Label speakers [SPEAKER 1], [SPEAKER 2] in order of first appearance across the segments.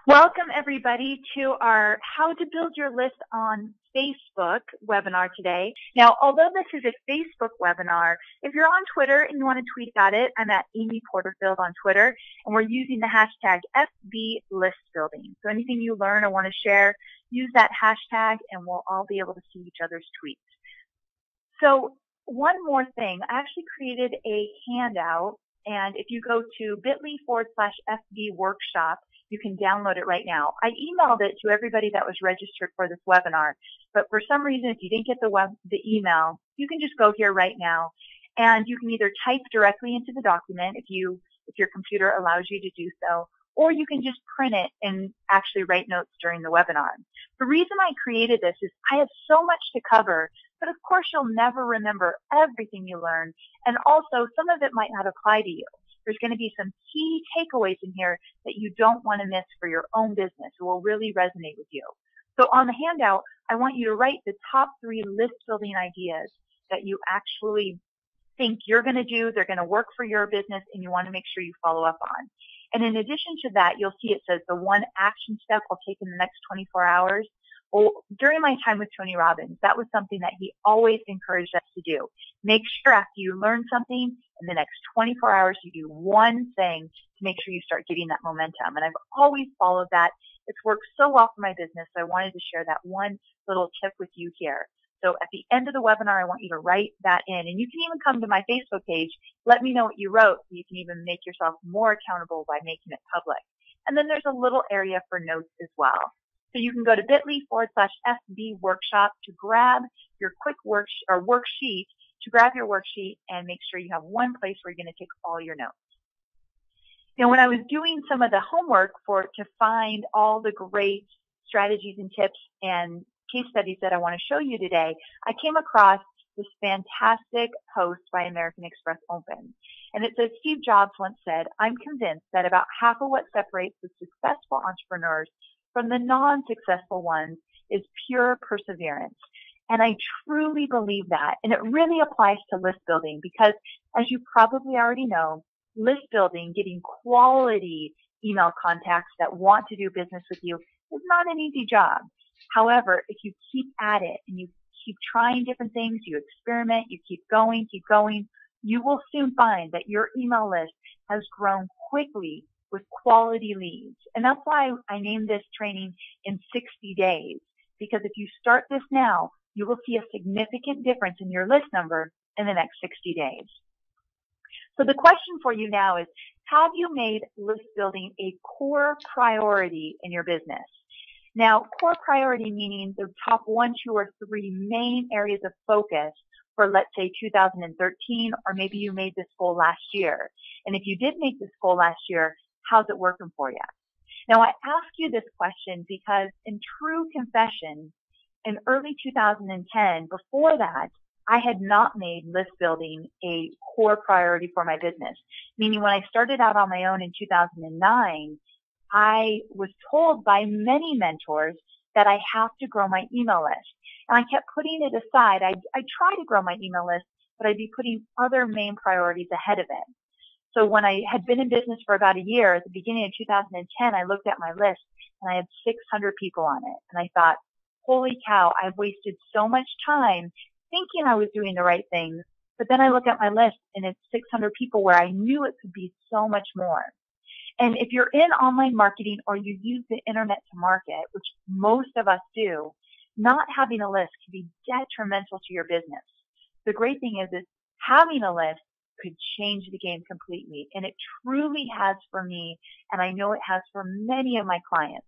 [SPEAKER 1] Welcome everybody to our How to Build Your List on Facebook webinar today. Now, although this is a Facebook webinar, if you're on Twitter and you want to tweet at it, I'm at Amy Porterfield on Twitter, and we're using the hashtag FBListBuilding. So anything you learn or want to share, use that hashtag and we'll all be able to see each other's tweets. So one more thing, I actually created a handout, and if you go to bit.ly/FB workshop, you can download it right now. I emailed it to everybody that was registered for this webinar, but for some reason, if you didn't get the email, you can just go here right now, and you can either type directly into the document if your computer allows you to do so, or you can just print it and actually write notes during the webinar. The reason I created this is I have so much to cover, but of course you'll never remember everything you learn, and also some of it might not apply to you. There's going to be some key takeaways in here that you don't want to miss for your own business. It will really resonate with you. So on the handout, I want you to write the top 3 list building ideas that you actually think you're going to do, they're going to work for your business, and you want to make sure you follow up on. And in addition to that, you'll see it says the 1 action step I'll take in the next 24 hours. Well, during my time with Tony Robbins, that was something that he always encouraged us to do. Make sure after you learn something, in the next 24 hours, you do one thing to make sure you start getting that momentum. And I've always followed that. It's worked so well for my business, so I wanted to share that one little tip with you here. So at the end of the webinar, I want you to write that in. And you can even come to my Facebook page. Let me know what you wrote, so you can even make yourself more accountable by making it public. And then there's a little area for notes as well. So you can go to bit.ly/FB workshop to grab your quick worksheet, and make sure you have one place where you're going to take all your notes. You know, when I was doing some of the homework to find all the great strategies and tips and case studies that I want to show you today, I came across this fantastic post by American Express Open. And it says, Steve Jobs once said, "I'm convinced that about half of what separates the successful entrepreneurs from the non-successful ones is pure perseverance." And I truly believe that. And it really applies to list building because, as you probably already know, list building, getting quality email contacts that want to do business with you, is not an easy job. However, if you keep at it and you keep trying different things, you experiment, you keep going, you will soon find that your email list has grown quickly with quality leads. And that's why I named this training in 60 days, because if you start this now, you will see a significant difference in your list number in the next 60 days. So the question for you now is, have you made list building a core priority in your business? Now, core priority meaning the top 1, 2, or 3 main areas of focus for, let's say, 2013, or maybe you made this goal last year. And if you did make this goal last year, how's it working for you? Now, I ask you this question because in true confession, in early 2010, before that, I had not made list building a core priority for my business. Meaning when I started out on my own in 2009, I was told by many mentors that I have to grow my email list. And I kept putting it aside. I try to grow my email list, but I'd be putting other main priorities ahead of it. So when I had been in business for about a year, at the beginning of 2010, I looked at my list and I had 600 people on it. And I thought, holy cow, I've wasted so much time thinking I was doing the right things. But then I look at my list and it's 600 people where I knew it could be so much more. And if you're in online marketing or you use the internet to market, which most of us do, not having a list can be detrimental to your business. The great thing is having a list could change the game completely. And it truly has for me, and I know it has for many of my clients.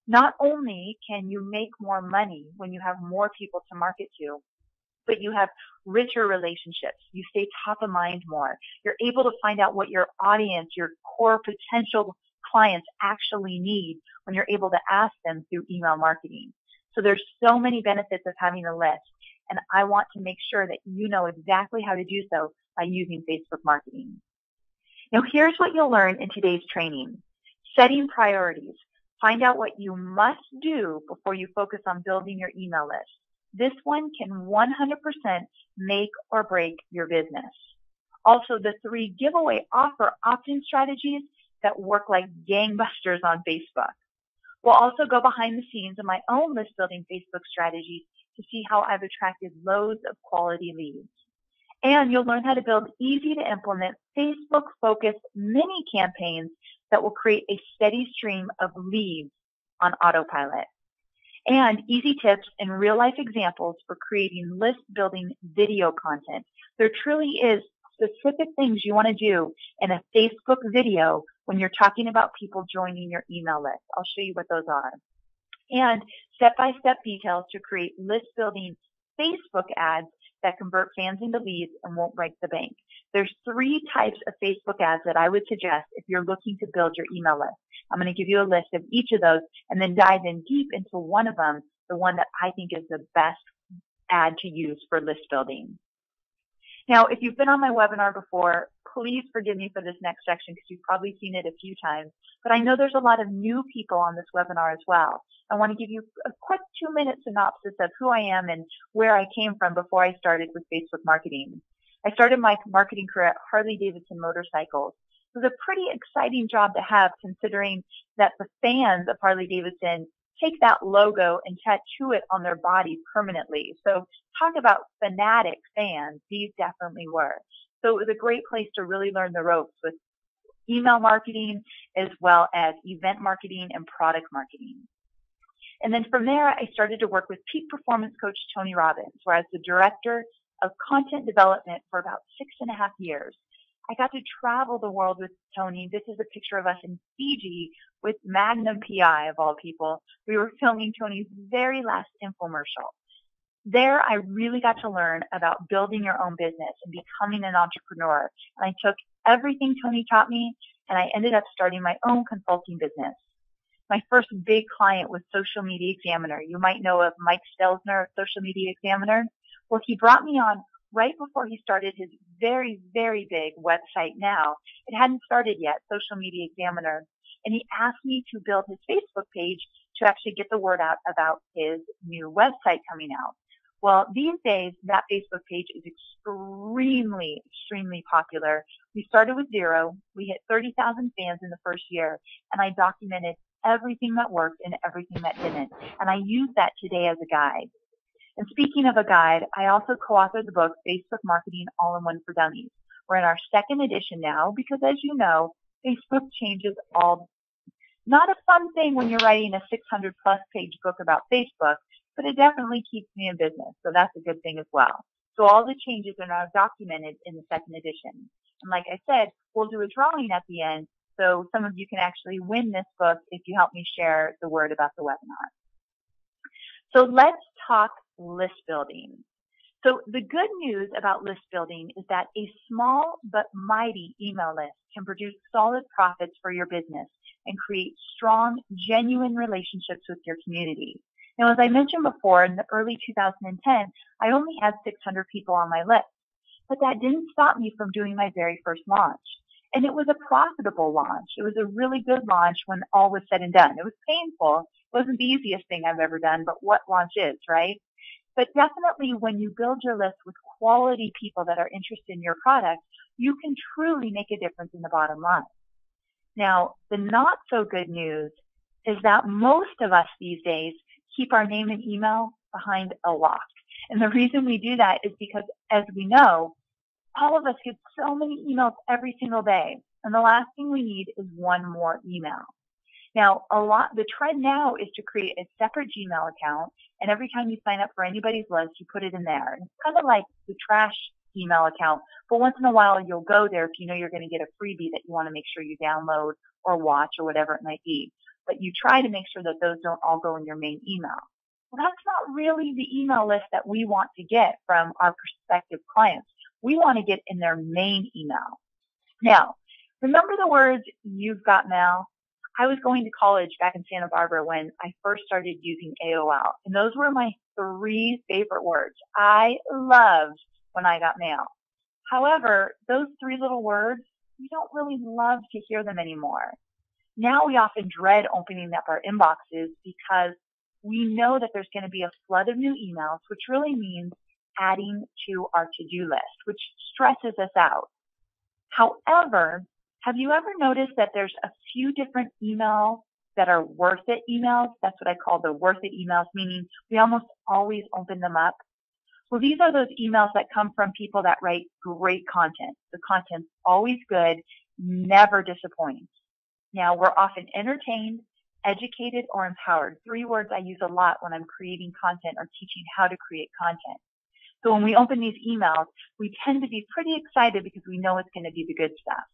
[SPEAKER 1] Not only can you make more money when you have more people to market to, but you have richer relationships. You stay top of mind more. You're able to find out what your audience, your core potential clients actually need when you're able to ask them through email marketing. So there's so many benefits of having a list, and I want to make sure that you know exactly how to do so by using Facebook marketing. Now here's what you'll learn in today's training. Setting priorities. Find out what you must do before you focus on building your email list. This one can 100% make or break your business. Also, the 3 giveaway offer opt-in strategies that work like gangbusters on Facebook. We'll also go behind the scenes of my own list building Facebook strategies to see how I've attracted loads of quality leads. And you'll learn how to build easy to implement Facebook-focused mini campaigns that will create a steady stream of leads on autopilot. And easy tips and real-life examples for creating list-building video content. There truly is specific things you want to do in a Facebook video when you're talking about people joining your email list. I'll show you what those are. And step-by-step details to create list-building Facebook ads that convert fans into leads and won't break the bank. There's 3 types of Facebook ads that I would suggest if you're looking to build your email list. I'm going to give you a list of each of those and then dive in deep into one of them, the one that I think is the best ad to use for list building. Now, if you've been on my webinar before, please forgive me for this next section because you've probably seen it a few times, but I know there's a lot of new people on this webinar as well. I want to give you a quick 2-minute synopsis of who I am and where I came from before I started with Facebook marketing. I started my marketing career at Harley-Davidson Motorcycles. It was a pretty exciting job to have considering that the fans of Harley-Davidson take that logo and tattoo it on their body permanently. So talk about fanatic fans. These definitely were. So it was a great place to really learn the ropes with email marketing as well as event marketing and product marketing. And then from there, I started to work with peak performance coach Tony Robbins, where I was the director of content development for about 6.5 years. I got to travel the world with Tony. This is a picture of us in Fiji with Magnum PI, of all people. We were filming Tony's very last infomercial. There, I really got to learn about building your own business and becoming an entrepreneur. And I took everything Tony taught me, and I ended up starting my own consulting business. My first big client was Social Media Examiner. You might know of Mike Stelzner of Social Media Examiner. Well, he brought me on right before he started his very, very big website now. It hadn't started yet, Social Media Examiner. And he asked me to build his Facebook page to actually get the word out about his new website coming out. Well, these days, that Facebook page is extremely, extremely popular. We started with 0. We hit 30,000 fans in the first year, and I documented everything that worked and everything that didn't. And I use that today as a guide. And speaking of a guide, I also co-authored the book, Facebook Marketing All-in-One for Dummies. We're in our 2nd edition now because, as you know, Facebook changes all. Not a fun thing when you're writing a 600-plus page book about Facebook, but it definitely keeps me in business, so that's a good thing as well. So all the changes are now documented in the 2nd edition. And like I said, we'll do a drawing at the end, so some of you can actually win this book if you help me share the word about the webinar. So let's talk list building. So the good news about list building is that a small but mighty email list can produce solid profits for your business and create strong, genuine relationships with your community. Now, as I mentioned before, in the early 2010, I only had 600 people on my list, but that didn't stop me from doing my very first launch. And it was a profitable launch. It was a really good launch when all was said and done. It was painful. It wasn't the easiest thing I've ever done, but what launch is, right? But definitely when you build your list with quality people that are interested in your product, you can truly make a difference in the bottom line. Now, the not so good news is that most of us these days keep our name and email behind a lock. And the reason we do that is because, as we know, all of us get so many emails every single day. And the last thing we need is one more email. Now, the trend now is to create a separate Gmail account, and every time you sign up for anybody's list, you put it in there. And it's kind of like the trash email account, but once in a while you'll go there if you know you're going to get a freebie that you want to make sure you download or watch or whatever it might be. But you try to make sure that those don't all go in your main email. Well, that's not really the email list that we want to get from our prospective clients. We want to get in their main email. Now, remember the words, "You've got mail"? I was going to college back in Santa Barbara when I first started using AOL, and those were my 3 favorite words. I loved when I got mail. However, those 3 little words, we don't really love to hear them anymore. Now we often dread opening up our inboxes because we know that there's going to be a flood of new emails, which really means adding to our to-do list, which stresses us out. However, have you ever noticed that there's a few different email that are worth it emails. That's what I call the worth it emails, meaning we almost always open them up. Well, these are those emails that come from people that write great content. The content's always good, never disappoints. Now, we're often entertained, educated, or empowered. 3 words I use a lot when I'm creating content or teaching how to create content. So when we open these emails, we tend to be pretty excited because we know it's going to be the good stuff.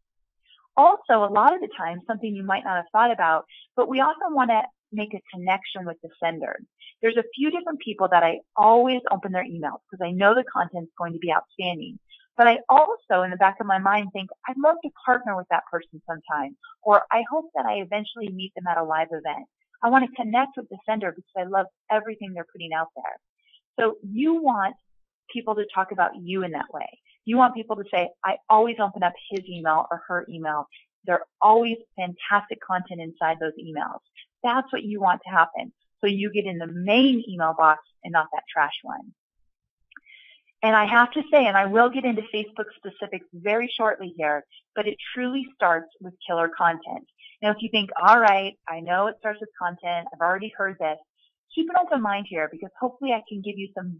[SPEAKER 1] Also, a lot of the time, something you might not have thought about, but we often want to make a connection with the sender. There's a few different people that I always open their emails because I know the content's going to be outstanding. But I also, in the back of my mind, think I'd love to partner with that person sometime, or I hope that I eventually meet them at a live event. I want to connect with the sender because I love everything they're putting out there. So you want people to talk about you in that way. You want people to say, I always open up his email or her email. There's always fantastic content inside those emails. That's what you want to happen. So you get in the main email box and not that trash one. And I have to say, and I will get into Facebook specifics very shortly here, but it truly starts with killer content. Now, if you think, all right, I know it starts with content, I've already heard this, keep an open mind here because hopefully I can give you some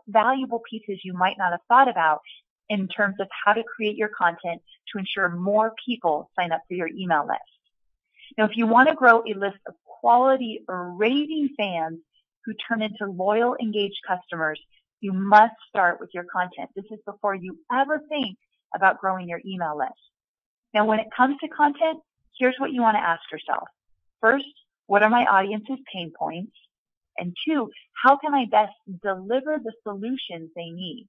[SPEAKER 1] valuable pieces you might not have thought about in terms of how to create your content to ensure more people sign up for your email list. Now, if you want to grow a list of quality or raving fans who turn into loyal, engaged customers, you must start with your content. This is before you ever think about growing your email list. Now, when it comes to content, here's what you want to ask yourself. First, what are my audience's pain points? And 2, how can I best deliver the solutions they need?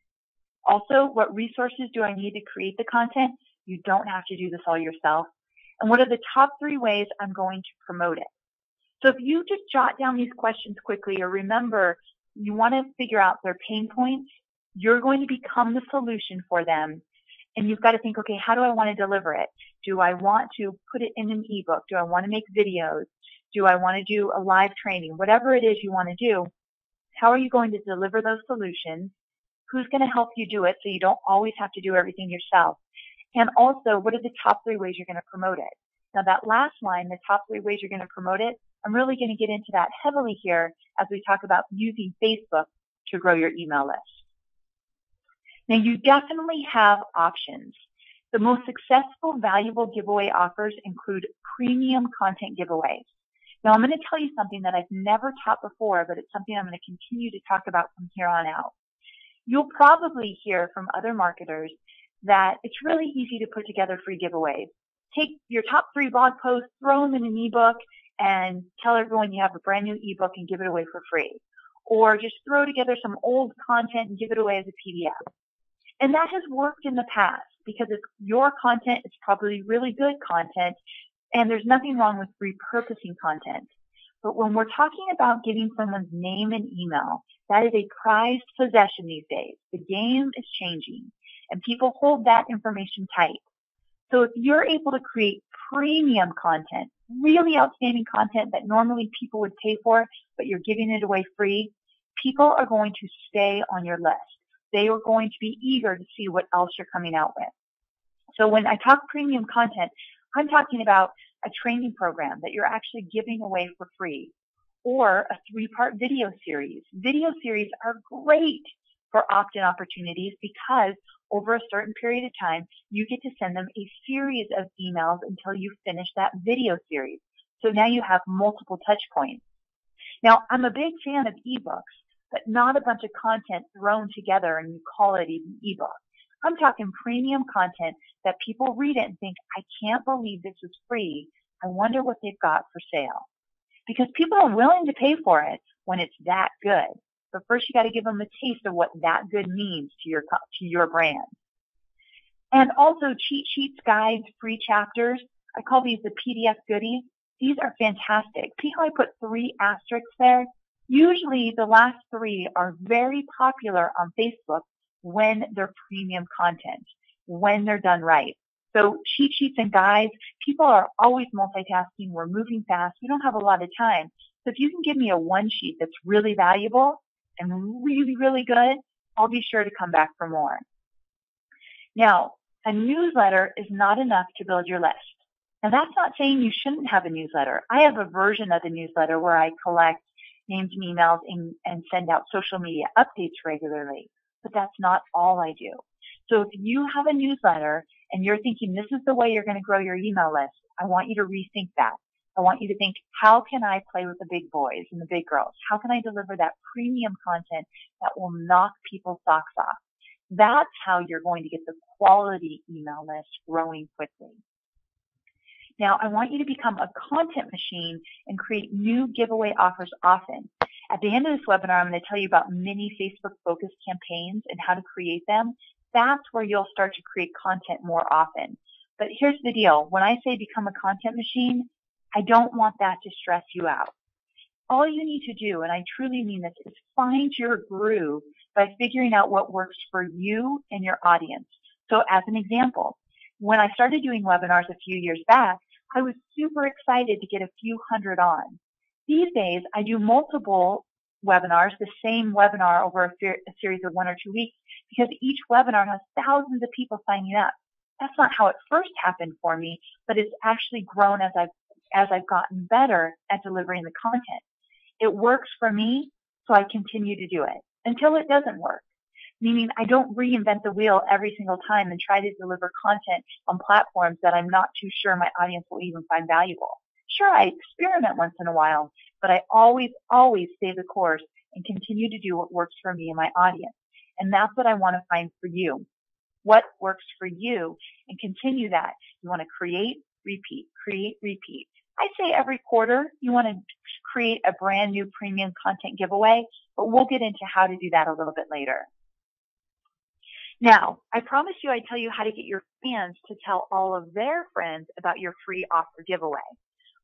[SPEAKER 1] Also, what resources do I need to create the content? You don't have to do this all yourself. And what are the top 3 ways I'm going to promote it? So if you just jot down these questions quickly, or remember, you want to figure out their pain points, you're going to become the solution for them. And you've got to think, okay, how do I want to deliver it? Do I want to put it in an ebook? Do I want to make videos? Do I want to do a live training? Whatever it is you want to do, how are you going to deliver those solutions? Who's going to help you do it so you don't always have to do everything yourself? And also, what are the top 3 ways you're going to promote it? Now, that last line, the top 3 ways you're going to promote it, I'm really going to get into that heavily here as we talk about using Facebook to grow your email list. Now, you definitely have options. The most successful, valuable giveaway offers include premium content giveaways. Now, I'm going to tell you something that I've never taught before, but it's something I'm going to continue to talk about from here on out. You'll probably hear from other marketers that it's really easy to put together free giveaways. Take your top 3 blog posts, throw them in an ebook, and tell everyone you have a brand new ebook and give it away for free. Or just throw together some old content and give it away as a PDF. And that has worked in the past because it's your content, it's probably really good content, and there's nothing wrong with repurposing content. But when we're talking about giving someone's name and email, that is a prized possession these days. The game is changing, and people hold that information tight. So if you're able to create premium content, really outstanding content that normally people would pay for, but you're giving it away free, people are going to stay on your list. They are going to be eager to see what else you're coming out with. So when I talk premium content, I'm talking about a training program that you're actually giving away for free, or a 3-part video series. Video series are great for opt-in opportunities because over a certain period of time, you get to send them a series of emails until you finish that video series. So now you have multiple touch points. Now, I'm a big fan of ebooks, but not a bunch of content thrown together and you call it an ebook. I'm talking premium content that people read it and think, I can't believe this is free. I wonder what they've got for sale. Because people are willing to pay for it when it's that good. But first you got to give them a taste of what that good means to your brand. And also cheat sheets, guides, free chapters. I call these the PDF goodies. These are fantastic. See how I put 3 asterisks there? Usually the last 3 are very popular on Facebook when they're premium content, when they're done right. So cheat sheets and guides, people are always multitasking. We're moving fast. We don't have a lot of time. So if you can give me a 1 sheet that's really valuable and really, really good, I'll be sure to come back for more. Now, a newsletter is not enough to build your list. Now, that's not saying you shouldn't have a newsletter. I have a version of the newsletter where I collect names and emails and send out social media updates regularly, but that's not all I do. So if you have a newsletter and you're thinking this is the way you're going to grow your email list, I want you to rethink that. I want you to think, how can I play with the big boys and the big girls? How can I deliver that premium content that will knock people's socks off? That's how you're going to get the quality email list growing quickly. Now, I want you to become a content machine and create new giveaway offers often. At the end of this webinar, I'm going to tell you about mini Facebook-focused campaigns and how to create them. That's where you'll start to create content more often. But here's the deal. When I say become a content machine, I don't want that to stress you out. All you need to do, and I truly mean this, is find your groove by figuring out what works for you and your audience. So as an example, when I started doing webinars a few years back, I was super excited to get a few hundred on. These days, I do multiple webinars, the same webinar over a series of 1 or 2 weeks, because each webinar has thousands of people signing up. That's not how it first happened for me, but it's actually grown as I've gotten better at delivering the content. It works for me, so I continue to do it until it doesn't work. Meaning I don't reinvent the wheel every single time and try to deliver content on platforms that I'm not too sure my audience will even find valuable. Sure, I experiment once in a while, but I always stay the course and continue to do what works for me and my audience. And that's what I want to find for you. What works for you, and continue that. You want to create, repeat, create, repeat. I say every quarter you want to create a brand new premium content giveaway, but we'll get into how to do that a little bit later. Now, I promise you I'd tell you how to get your fans to tell all of their friends about your free offer giveaway.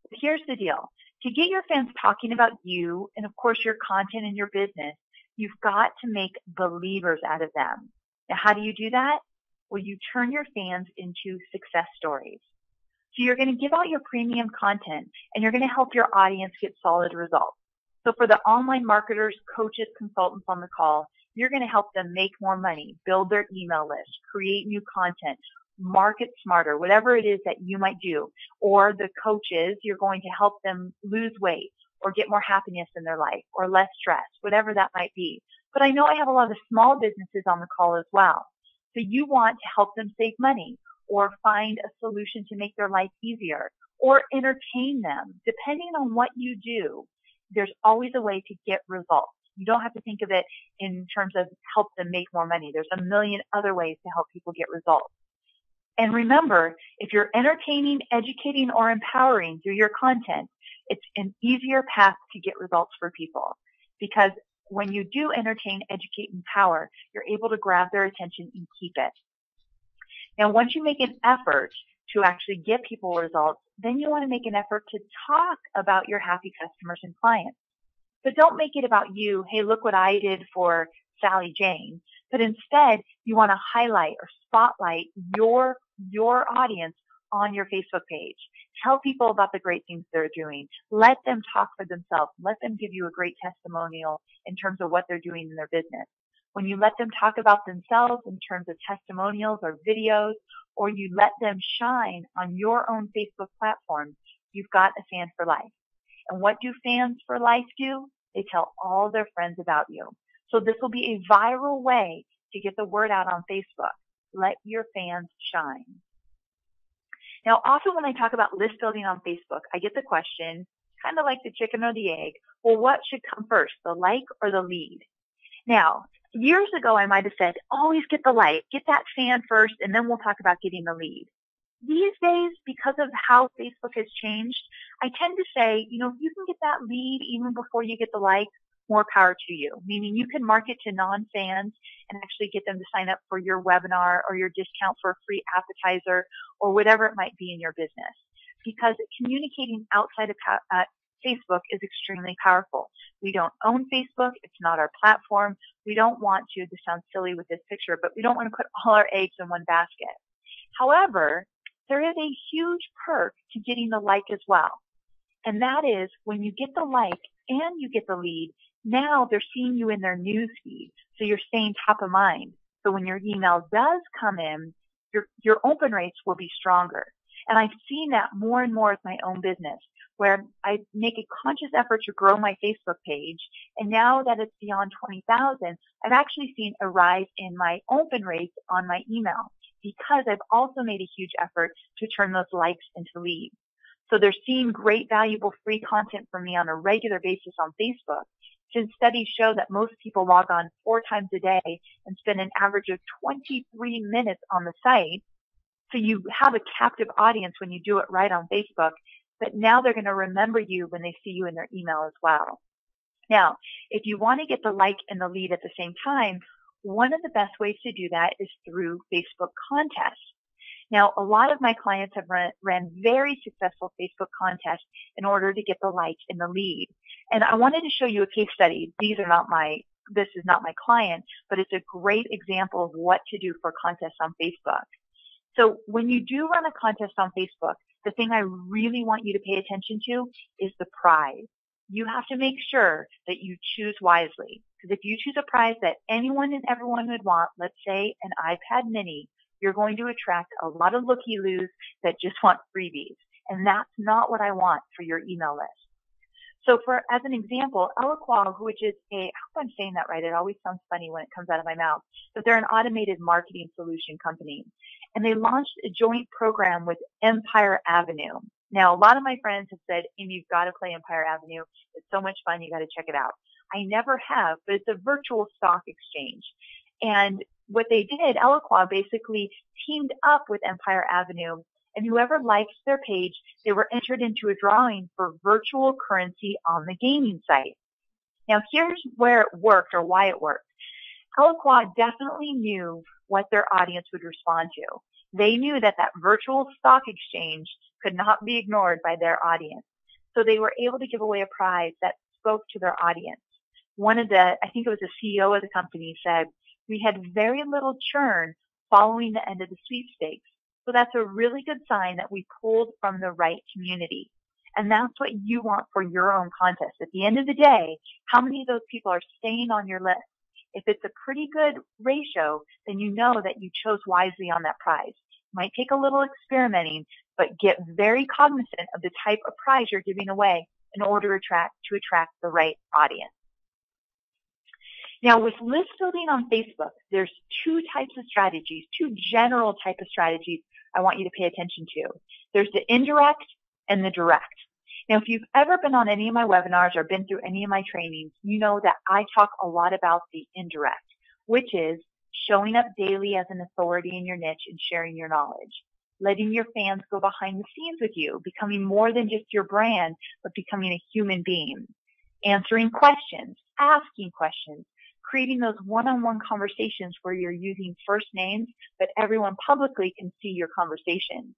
[SPEAKER 1] But here's the deal. To get your fans talking about you and, of course, your content and your business, you've got to make believers out of them. Now, how do you do that? Well, you turn your fans into success stories. So you're going to give out your premium content, and you're going to help your audience get solid results. So for the online marketers, coaches, consultants on the call, you're going to help them make more money, build their email list, create new content, market smarter, whatever it is that you might do. Or the coaches, you're going to help them lose weight or get more happiness in their life or less stress, whatever that might be. But I know I have a lot of small businesses on the call as well. So you want to help them save money or find a solution to make their life easier or entertain them. Depending on what you do, there's always a way to get results. You don't have to think of it in terms of help them make more money. There's a million other ways to help people get results. And remember, if you're entertaining, educating, or empowering through your content, it's an easier path to get results for people. Because when you do entertain, educate, and empower, you're able to grab their attention and keep it. Now, once you make an effort to actually get people results, then you want to make an effort to talk about your happy customers and clients. But don't make it about you, hey, look what I did for Sally Jane. But instead, you want to highlight or spotlight your audience on your Facebook page. Tell people about the great things they're doing. Let them talk for themselves. Let them give you a great testimonial in terms of what they're doing in their business. When you let them talk about themselves in terms of testimonials or videos, or you let them shine on your own Facebook platform, you've got a fan for life. And what do fans for life do? They tell all their friends about you. So this will be a viral way to get the word out on Facebook. Let your fans shine. Now, often when I talk about list building on Facebook, I get the question, kind of like the chicken or the egg, well, what should come first, the like or the lead? Now, years ago, I might have said, always get the like, get that fan first, and then we'll talk about getting the lead. These days, because of how Facebook has changed, I tend to say, if you can get that lead even before you get the like, more power to you. Meaning you can market to non-fans and actually get them to sign up for your webinar or your discount for a free appetizer or whatever it might be in your business. Because communicating outside of Facebook is extremely powerful. We don't own Facebook. It's not our platform. We don't want to, this sounds silly with this picture, but we don't want to put all our eggs in one basket. However, there is a huge perk to getting the like as well. And that is when you get the like and you get the lead, now they're seeing you in their news feed. So you're staying top of mind. So when your email does come in, your open rates will be stronger. And I've seen that more and more with my own business, where I make a conscious effort to grow my Facebook page. And now that it's beyond 20,000, I've actually seen a rise in my open rates on my email because I've also made a huge effort to turn those likes into leads. So they're seeing great, valuable, free content from me on a regular basis on Facebook. Since studies show that most people log on 4 times a day and spend an average of 23 minutes on the site. So you have a captive audience when you do it right on Facebook, but now they're going to remember you when they see you in their email as well. Now, if you want to get the like and the lead at the same time, one of the best ways to do that is through Facebook contests. Now, a lot of my clients have ran very successful Facebook contests in order to get the like and the lead. And I wanted to show you a case study. This is not my client, but it's a great example of what to do for contests on Facebook. So when you do run a contest on Facebook, the thing I really want you to pay attention to is the prize. You have to make sure that you choose wisely. Because if you choose a prize that anyone and everyone would want, let's say an iPad mini, you're going to attract a lot of looky-loos that just want freebies. And that's not what I want for your email list. So as an example, Eloqua, which is I hope I'm saying that right. It always sounds funny when it comes out of my mouth, but they're an automated marketing solution company. And they launched a joint program with Empire Avenue. Now, a lot of my friends have said, Amy, you've got to play Empire Avenue. It's so much fun. You got to check it out. I never have, but it's a virtual stock exchange. And what they did, Eloqua basically teamed up with Empire Avenue, and whoever likes their page, they were entered into a drawing for virtual currency on the gaming site. Now, here's where it worked or why it worked. Eloqua definitely knew what their audience would respond to. They knew that virtual stock exchange could not be ignored by their audience. So they were able to give away a prize that spoke to their audience. I think it was the CEO of the company said, we had very little churn following the end of the sweepstakes. So that's a really good sign that we pulled from the right community. And that's what you want for your own contest. At the end of the day, how many of those people are staying on your list? If it's a pretty good ratio, then you know that you chose wisely on that prize. It might take a little experimenting, but get very cognizant of the type of prize you're giving away in order to attract the right audience. Now, with list building on Facebook, there's 2 types of strategies, 2 general type of strategies I want you to pay attention to. There's the indirect and the direct. Now, if you've ever been on any of my webinars or been through any of my trainings, you know that I talk a lot about the indirect, which is showing up daily as an authority in your niche and sharing your knowledge, letting your fans go behind the scenes with you, becoming more than just your brand, but becoming a human being, answering questions, asking questions, creating those one-on-one conversations where you're using first names, but everyone publicly can see your conversation.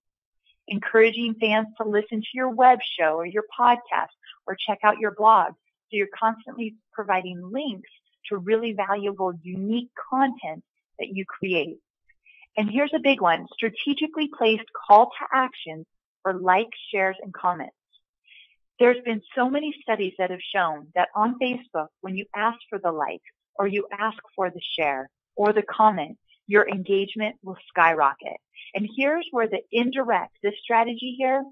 [SPEAKER 1] Encouraging fans to listen to your web show or your podcast or check out your blog. So you're constantly providing links to really valuable, unique content that you create. And here's a big one, strategically placed call to action for likes, shares, and comments. There's been so many studies that have shown that on Facebook, when you ask for the like, or you ask for the share or the comment, your engagement will skyrocket. And here's where the indirect, this strategy here,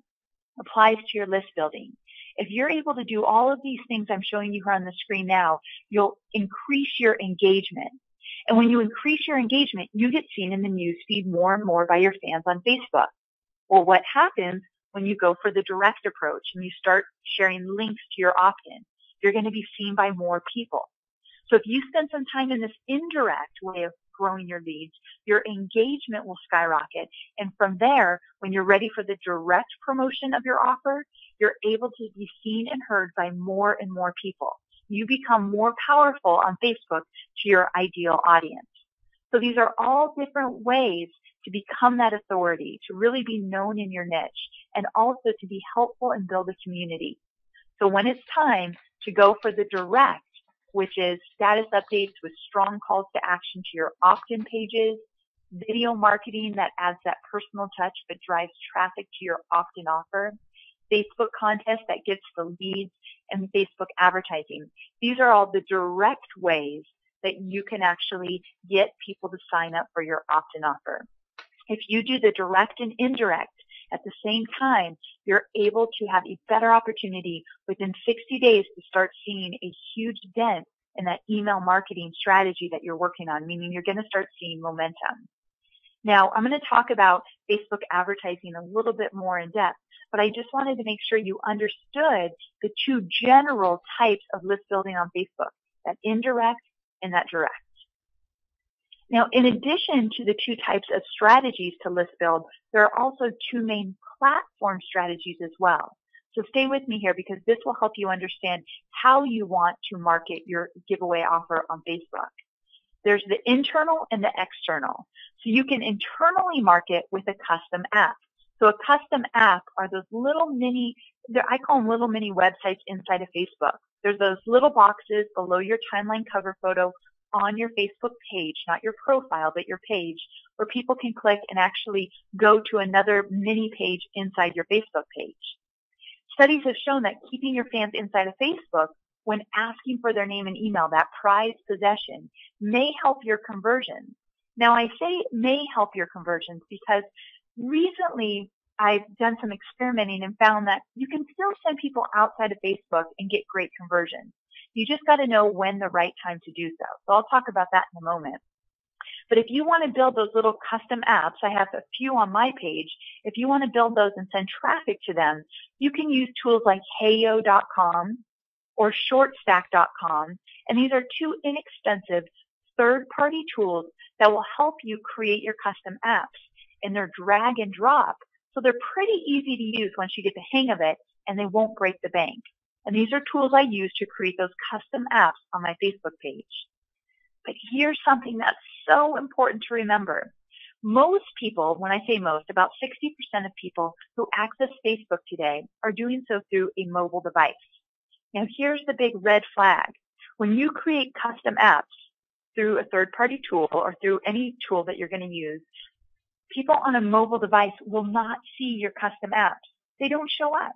[SPEAKER 1] applies to your list building. If you're able to do all of these things I'm showing you here on the screen now, you'll increase your engagement. And when you increase your engagement, you get seen in the newsfeed more and more by your fans on Facebook. Well, what happens when you go for the direct approach and you start sharing links to your opt-in? You're going to be seen by more people. So if you spend some time in this indirect way of growing your leads, your engagement will skyrocket. And from there, when you're ready for the direct promotion of your offer, you're able to be seen and heard by more and more people. You become more powerful on Facebook to your ideal audience. So these are all different ways to become that authority, to really be known in your niche, and also to be helpful and build a community. So when it's time to go for the direct, which is status updates with strong calls to action to your opt-in pages, video marketing that adds that personal touch but drives traffic to your opt-in offer, Facebook contest that gets the leads, and Facebook advertising. These are all the direct ways that you can actually get people to sign up for your opt-in offer. If you do the direct and indirect, At the same time, you're able to have a better opportunity within 60 days to start seeing a huge dent in that email marketing strategy that you're working on, meaning you're going to start seeing momentum. Now, I'm going to talk about Facebook advertising a little bit more in depth, but I just wanted to make sure you understood the two general types of list building on Facebook, that indirect and that direct. Now, in addition to the two types of strategies to list build, there are also two main platform strategies as well. So stay with me here because this will help you understand how you want to market your giveaway offer on Facebook. There's the internal and the external. So you can internally market with a custom app. So a custom app are those little mini, I call them little mini websites inside of Facebook. There's those little boxes below your timeline cover photo on your Facebook page, not your profile, but your page, where people can click and actually go to another mini page inside your Facebook page. Studies have shown that keeping your fans inside of Facebook when asking for their name and email, that prized possession, may help your conversions. Now, I say may help your conversions because recently I've done some experimenting and found that you can still send people outside of Facebook and get great conversions. You just got to know when the right time to do so. So I'll talk about that in a moment. But if you want to build those little custom apps, I have a few on my page. If you want to build those and send traffic to them, you can use tools like Heyo.com or Shortstack.com. And these are two inexpensive third-party tools that will help you create your custom apps. And they're drag and drop. So they're pretty easy to use once you get the hang of it, and they won't break the bank. And these are tools I use to create those custom apps on my Facebook page. But here's something that's so important to remember. Most people, when I say most, about 60% of people who access Facebook today are doing so through a mobile device. Now here's the big red flag. When you create custom apps through a third-party tool or through any tool that you're going to use, people on a mobile device will not see your custom apps. They don't show up.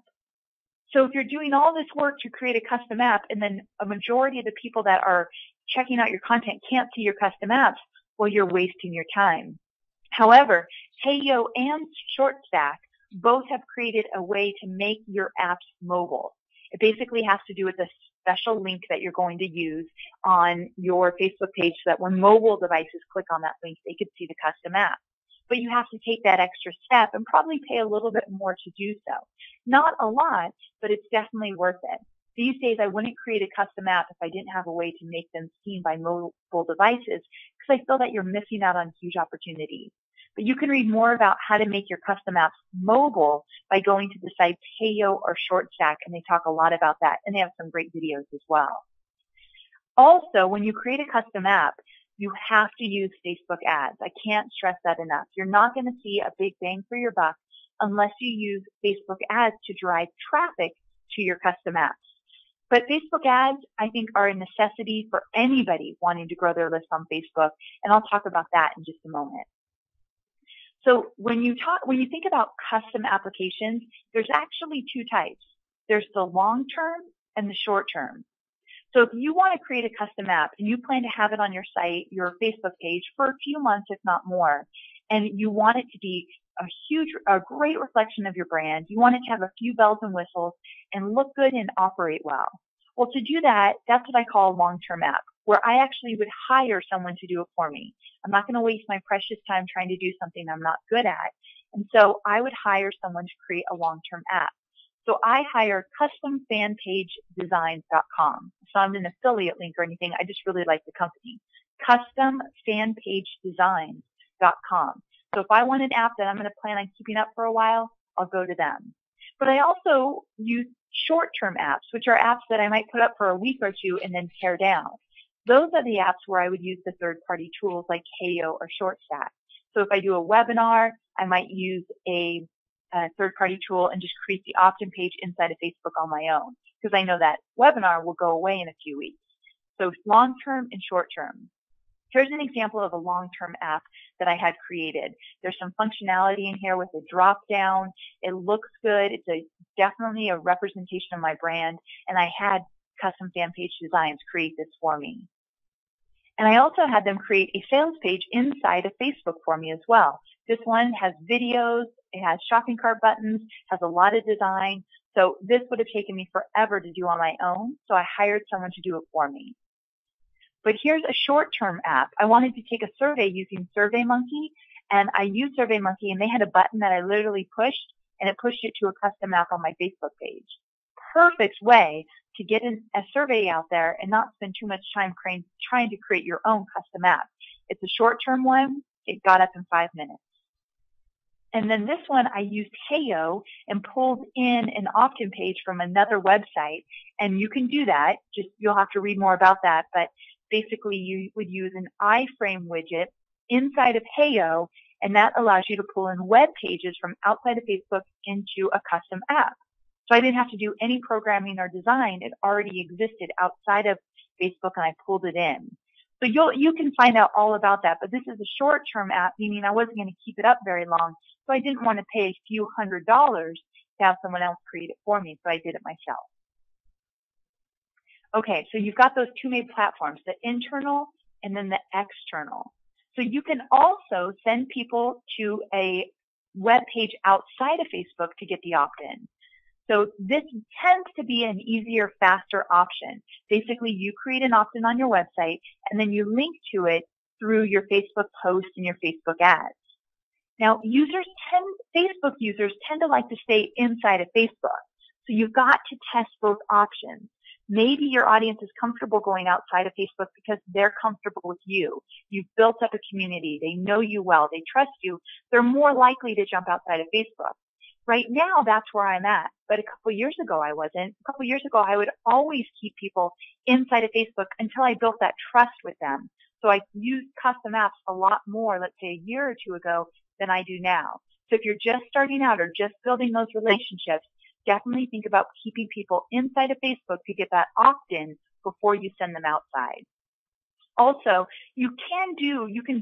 [SPEAKER 1] So if you're doing all this work to create a custom app and then a majority of the people that are checking out your content can't see your custom apps, well, you're wasting your time. However, Heyo and Shortstack both have created a way to make your apps mobile. It basically has to do with a special link that you're going to use on your Facebook page so that when mobile devices click on that link, they could see the custom app. But you have to take that extra step and probably pay a little bit more to do so. Not a lot, but it's definitely worth it. These days, I wouldn't create a custom app if I didn't have a way to make them seen by mobile devices because I feel that you're missing out on huge opportunities. But you can read more about how to make your custom apps mobile by going to the sites Heyo or Shortstack, and they talk a lot about that, and they have some great videos as well. Also, when you create a custom app, you have to use Facebook ads. I can't stress that enough. You're not going to see a big bang for your buck unless you use Facebook ads to drive traffic to your custom apps. But Facebook ads, I think, are a necessity for anybody wanting to grow their list on Facebook, and I'll talk about that in just a moment. So when you think about custom applications, there's actually two types. There's the long-term and the short-term. So if you want to create a custom app and you plan to have it on your site, your Facebook page for a few months, if not more, and you want it to be a great reflection of your brand, you want it to have a few bells and whistles and look good and operate well. Well, to do that, that's what I call a long-term app, where I actually would hire someone to do it for me. I'm not going to waste my precious time trying to do something I'm not good at. And so I would hire someone to create a long-term app. So I hire customfanpagedesigns.com. So I'm an affiliate link or anything. I just really like the company. Customfanpagedesigns.com. So if I want an app that I'm going to plan on keeping up for a while, I'll go to them. But I also use short-term apps, which are apps that I might put up for a week or two and then tear down. Those are the apps where I would use the third-party tools like Heyo or Shortstack. So if I do a webinar, I might use a third-party tool and just create the opt-in page inside of Facebook on my own, because I know that webinar will go away in a few weeks. So long-term and short-term. Here's an example of a long-term app that I had created. There's some functionality in here with a drop-down. It looks good. It's definitely a representation of my brand, and I had Custom Fan Page Designs create this for me. And I also had them create a sales page inside of Facebook for me as well. This one has videos, it has shopping cart buttons, has a lot of design. So this would have taken me forever to do on my own, so I hired someone to do it for me. But here's a short-term app. I wanted to take a survey using SurveyMonkey, and I used SurveyMonkey, and they had a button that I literally pushed, and it pushed it to a custom app on my Facebook page. Perfect way to get a survey out there and not spend too much time trying to create your own custom app. It's a short-term one. It got up in 5 minutes. And then this one, I used Heyo and pulled in an opt-in page from another website. And you can do that. Just you'll have to read more about that. But basically, you would use an iframe widget inside of Heyo, and that allows you to pull in web pages from outside of Facebook into a custom app. So I didn't have to do any programming or design. It already existed outside of Facebook, and I pulled it in. So you can find out all about that. But this is a short-term app, meaning I wasn't going to keep it up very long. So I didn't want to pay a few $100s to have someone else create it for me, so I did it myself. Okay, so you've got those two main platforms, the internal and then the external. So you can also send people to a web page outside of Facebook to get the opt-in. So this tends to be an easier, faster option. Basically, you create an opt-in on your website, and then you link to it through your Facebook post and your Facebook ads. Now, Facebook users tend to like to stay inside of Facebook. So you've got to test both options. Maybe your audience is comfortable going outside of Facebook because they're comfortable with you. You've built up a community. They know you well. They trust you. They're more likely to jump outside of Facebook. Right now, that's where I'm at. But a couple years ago, I wasn't. A couple years ago, I would always keep people inside of Facebook until I built that trust with them. So I used custom apps a lot more, let's say a year or two ago, than I do now. So if you're just starting out or just building those relationships, definitely think about keeping people inside of Facebook to get that opt-in before you send them outside. Also, you can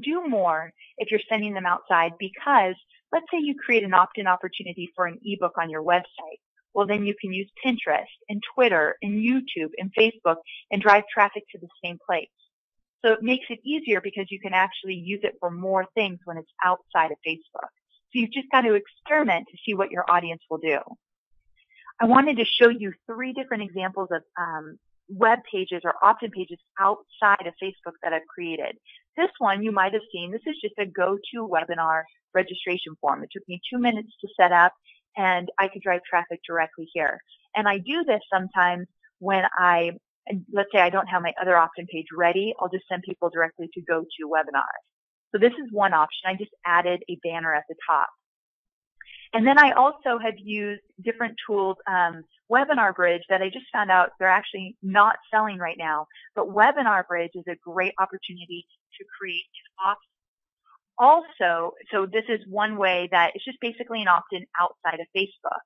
[SPEAKER 1] do more if you're sending them outside because let's say you create an opt-in opportunity for an ebook on your website. Well, then you can use Pinterest and Twitter and YouTube and Facebook and drive traffic to the same place. So it makes it easier because you can actually use it for more things when it's outside of Facebook. So you've just got to experiment to see what your audience will do. I wanted to show you 3 different examples of web pages or opt-in pages outside of Facebook that I've created. This one you might have seen. This is just a GoToWebinar registration form. It took me 2 minutes to set up, and I could drive traffic directly here. And I do this sometimes when let's say I don't have my other opt-in page ready. I'll just send people directly to GoToWebinar. So this is one option. I just added a banner at the top. And then I also have used different tools, Webinar Bridge that I just found out they're actually not selling right now. But Webinar Bridge is a great opportunity to create an opt-in. Also, so this is one way that it's just basically an opt-in outside of Facebook.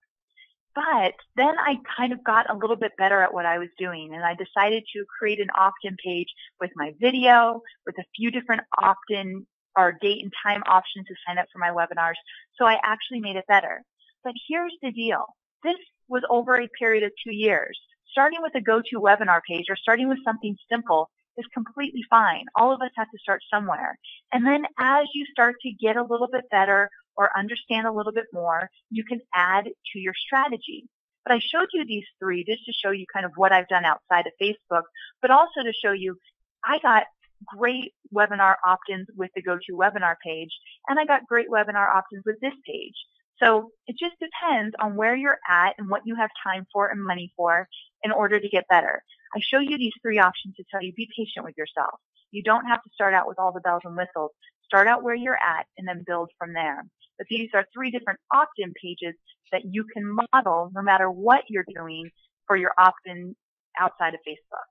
[SPEAKER 1] But then I kind of got a little bit better at what I was doing, and I decided to create an opt-in page with my video, with a few different opt-in or date and time options to sign up for my webinars. So I actually made it better. But here's the deal. This was over a period of 2 years. Starting with a GoToWebinar page or starting with something simple is completely fine. All of us have to start somewhere. And then as you start to get a little bit better or understand a little bit more, you can add to your strategy. But I showed you these 3 just to show you kind of what I've done outside of Facebook, but also to show you I got great webinar opt-ins with the GoToWebinar page, and I got great webinar opt-ins with this page. So it just depends on where you're at and what you have time for and money for in order to get better. I show you these 3 options to tell you be patient with yourself. You don't have to start out with all the bells and whistles. Start out where you're at and then build from there. But these are 3 different opt-in pages that you can model no matter what you're doing for your opt-in outside of Facebook.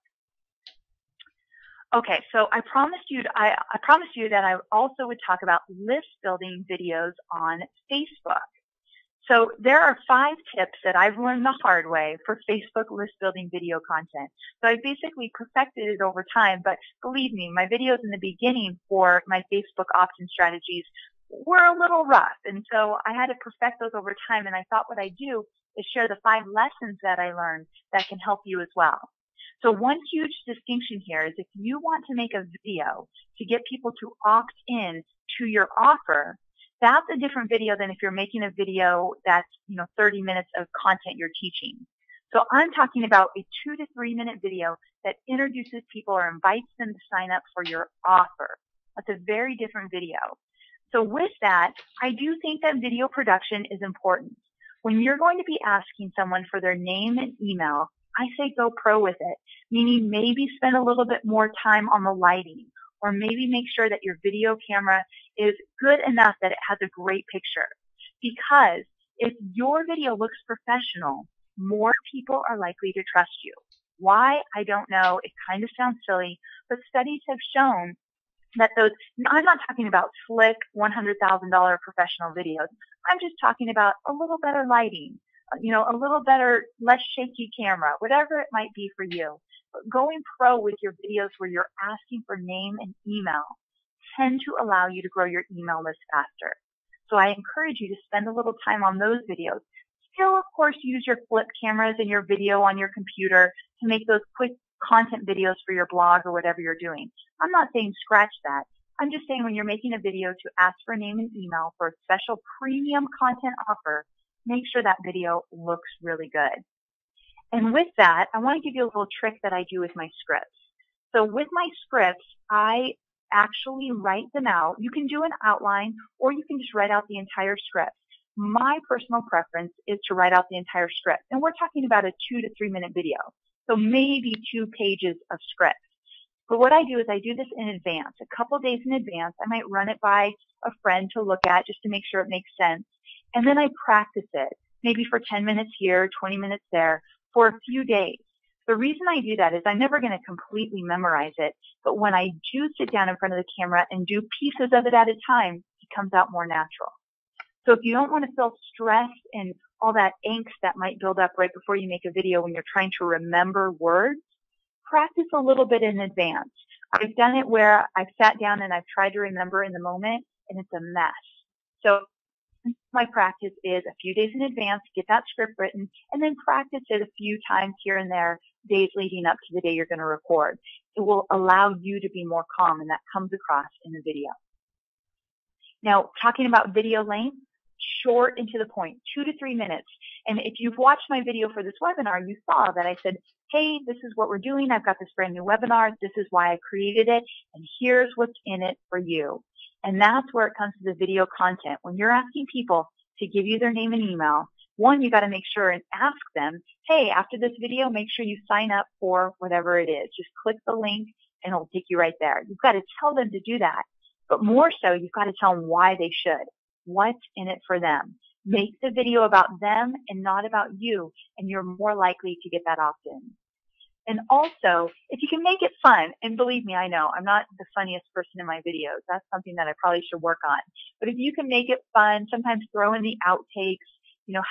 [SPEAKER 1] Okay, so I promised you that I also would talk about list building videos on Facebook. So there are 5 tips that I've learned the hard way for Facebook list building video content. So I basically perfected it over time, but believe me, my videos in the beginning for my Facebook opt-in strategies were a little rough. And so I had to perfect those over time, and I thought what I'd do is share the 5 lessons that I learned that can help you as well. So one huge distinction here is if you want to make a video to get people to opt in to your offer, That's a different video than if you're making a video that's, 30 minutes of content you're teaching. So I'm talking about a 2 to 3 minute video that introduces people or invites them to sign up for your offer. That's a very different video. So with that, I do think that video production is important. When you're going to be asking someone for their name and email, I say go pro with it, meaning maybe spend a little bit more time on the lighting, or maybe make sure that your video camera is good enough that it has a great picture. Because if your video looks professional, more people are likely to trust you. Why? I don't know. It kind of sounds silly, but studies have shown that I'm not talking about slick $100,000 professional videos. I'm just talking about a little better lighting, a little better, less shaky camera, whatever it might be for you. But going pro with your videos where you're asking for name and email tend to allow you to grow your email list faster. So I encourage you to spend a little time on those videos. Still, of course, use your flip cameras and your video on your computer to make those quick content videos for your blog or whatever you're doing. I'm not saying scratch that. I'm just saying when you're making a video to ask for a name and email for a special premium content offer, make sure that video looks really good. And with that, I want to give you a little trick that I do with my scripts. So with my scripts, I actually write them out. You can do an outline or you can just write out the entire script. My personal preference is to write out the entire script. And we're talking about a 2 to 3 minute video. So maybe 2 pages of script. But what I do is I do this in advance, a couple days in advance. I might run it by a friend to look at just to make sure it makes sense. And then I practice it, maybe for 10 minutes here, 20 minutes there, for a few days. The reason I do that is I'm never going to completely memorize it. But when I do sit down in front of the camera and do pieces of it at a time, it comes out more natural. So if you don't want to feel stressed and all that angst that might build up right before you make a video when you're trying to remember words, practice a little bit in advance. I've done it where I've sat down and I've tried to remember in the moment and it's a mess. So my practice is a few days in advance, get that script written, and then practice it a few times here and there, days leading up to the day you're going to record. It will allow you to be more calm, and that comes across in the video. Now, talking about video length, short and to the point, 2 to 3 minutes. And if you've watched my video for this webinar, you saw that I said, hey, this is what we're doing. I've got this brand new webinar. This is why I created it. And here's what's in it for you. And that's where it comes to the video content. When you're asking people to give you their name and email, one, you got to make sure and ask them, hey, after this video, make sure you sign up for whatever it is. Just click the link and it'll take you right there. You've got to tell them to do that. But more so, you've got to tell them why they should. What's in it for them? Make the video about them and not about you, and you're more likely to get that opt-in. And also, if you can make it fun, and believe me, I know, I'm not the funniest person in my videos. That's something that I probably should work on. But if you can make it fun, sometimes throw in the outtakes,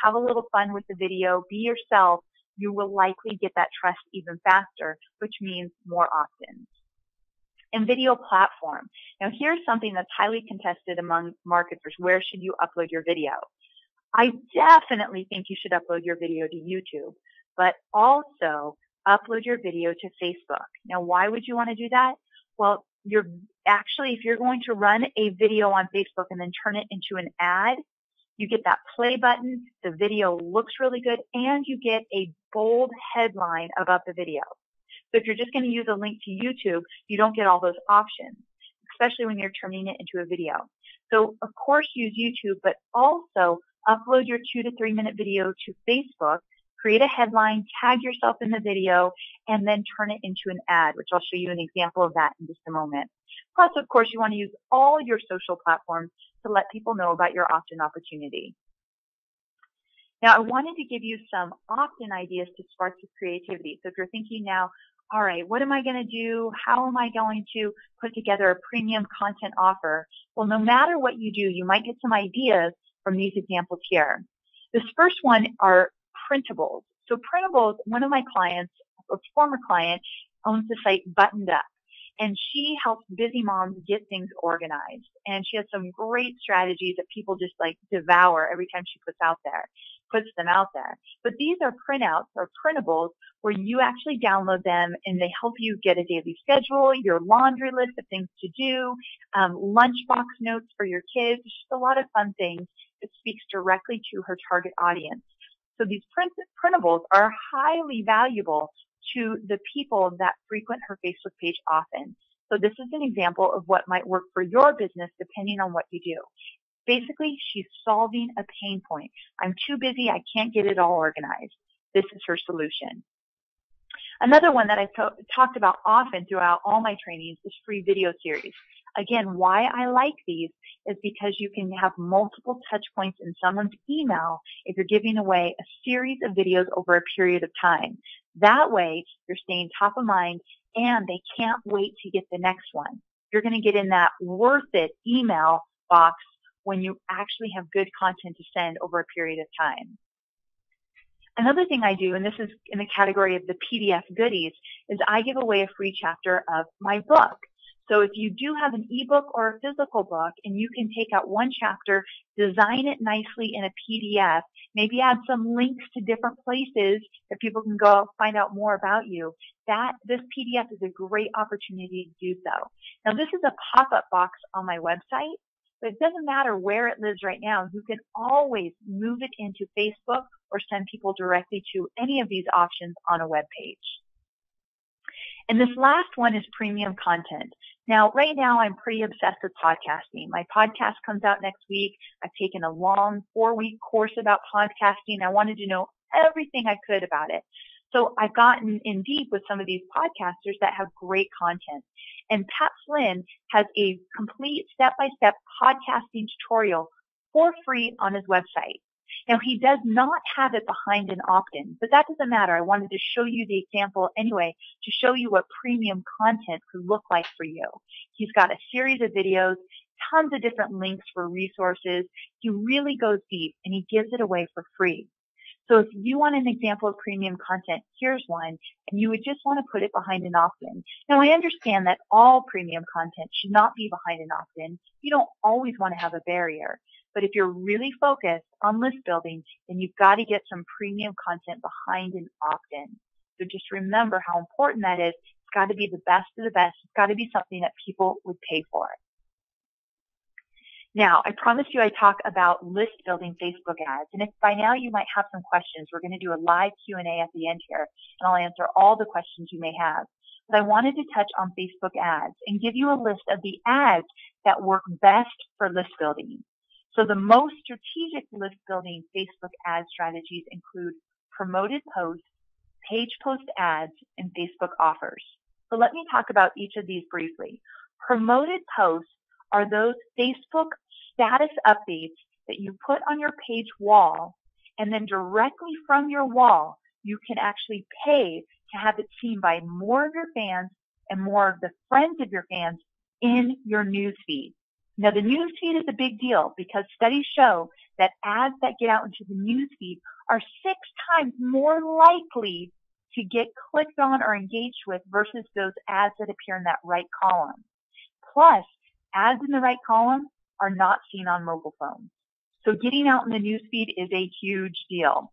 [SPEAKER 1] have a little fun with the video, be yourself, you will likely get that trust even faster, which means more opt-ins. And video platform. Now here's something that's highly contested among marketers. Where should you upload your video? I definitely think you should upload your video to YouTube, but also upload your video to Facebook. Now why would you want to do that? Well, if you're going to run a video on Facebook and then turn it into an ad, you get that play button, the video looks really good, and you get a bold headline about the video. So if you're just going to use a link to YouTube, you don't get all those options, especially when you're turning it into a video. So of course use YouTube, but also upload your 2 to 3 minute video to Facebook, create a headline, tag yourself in the video, and then turn it into an ad, which I'll show you an example of that in just a moment. Plus, of course, you want to use all your social platforms to let people know about your opt-in opportunity. Now, I wanted to give you some opt-in ideas to spark your creativity. So if you're thinking now, all right, what am I going to do? How am I going to put together a premium content offer? Well, no matter what you do, you might get some ideas from these examples here. This first one are printables. So printables, one of my clients, a former client, owns the site Buttoned Up. And she helps busy moms get things organized. And she has some great strategies that people just like devour every time she puts out there. puts them out there. But these are printouts or printables where you actually download them and they help you get a daily schedule, your laundry list of things to do, lunchbox notes for your kids, just a lot of fun things that speaks directly to her target audience. So these printables are highly valuable to the people that frequent her Facebook page often. So this is an example of what might work for your business depending on what you do. Basically, she's solving a pain point. I'm too busy. I can't get it all organized. This is her solution. Another one that I've talked about often throughout all my trainings is free video series. Again, why I like these is because you can have multiple touch points in someone's email if you're giving away a series of videos over a period of time. That way, you're staying top of mind and they can't wait to get the next one. You're going to get in that worth it email box when you actually have good content to send over a period of time. Another thing I do, and this is in the category of the PDF goodies, is I give away a free chapter of my book. So if you do have an ebook or a physical book and you can take out one chapter, design it nicely in a PDF, maybe add some links to different places that people can go find out more about you, this PDF is a great opportunity to do so. Now this is a pop-up box on my website, but it doesn't matter where it lives right now. You can always move it into Facebook or send people directly to any of these options on a web page. And this last one is premium content. Now, right now, I'm pretty obsessed with podcasting. My podcast comes out next week. I've taken a long 4-week course about podcasting. I wanted to know everything I could about it. So I've gotten in deep with some of these podcasters that have great content. And Pat Flynn has a complete step-by-step podcasting tutorial for free on his website. Now, he does not have it behind an opt-in, but that doesn't matter. I wanted to show you the example anyway to show you what premium content could look like for you. He's got a series of videos, tons of different links for resources. He really goes deep, and he gives it away for free. So if you want an example of premium content, here's one, and you would just want to put it behind an opt-in. Now, I understand that all premium content should not be behind an opt-in. You don't always want to have a barrier. But if you're really focused on list building, then you've got to get some premium content behind an opt-in. So just remember how important that is. It's got to be the best of the best. It's got to be something that people would pay for. Now, I promised you I'd talk about list building Facebook ads. And if by now you might have some questions, we're going to do a live Q&A at the end here, and I'll answer all the questions you may have. But I wanted to touch on Facebook ads and give you a list of the ads that work best for list building. So the most strategic list building Facebook ad strategies include promoted posts, page post ads, and Facebook offers. So let me talk about each of these briefly. Promoted posts are those Facebook status updates that you put on your page wall, and then directly from your wall, you can actually pay to have it seen by more of your fans and more of the friends of your fans in your newsfeed. Now, the newsfeed is a big deal because studies show that ads that get out into the newsfeed are 6 times more likely to get clicked on or engaged with versus those ads that appear in that right column. Plus, ads in the right column are not seen on mobile phones. So getting out in the newsfeed is a huge deal.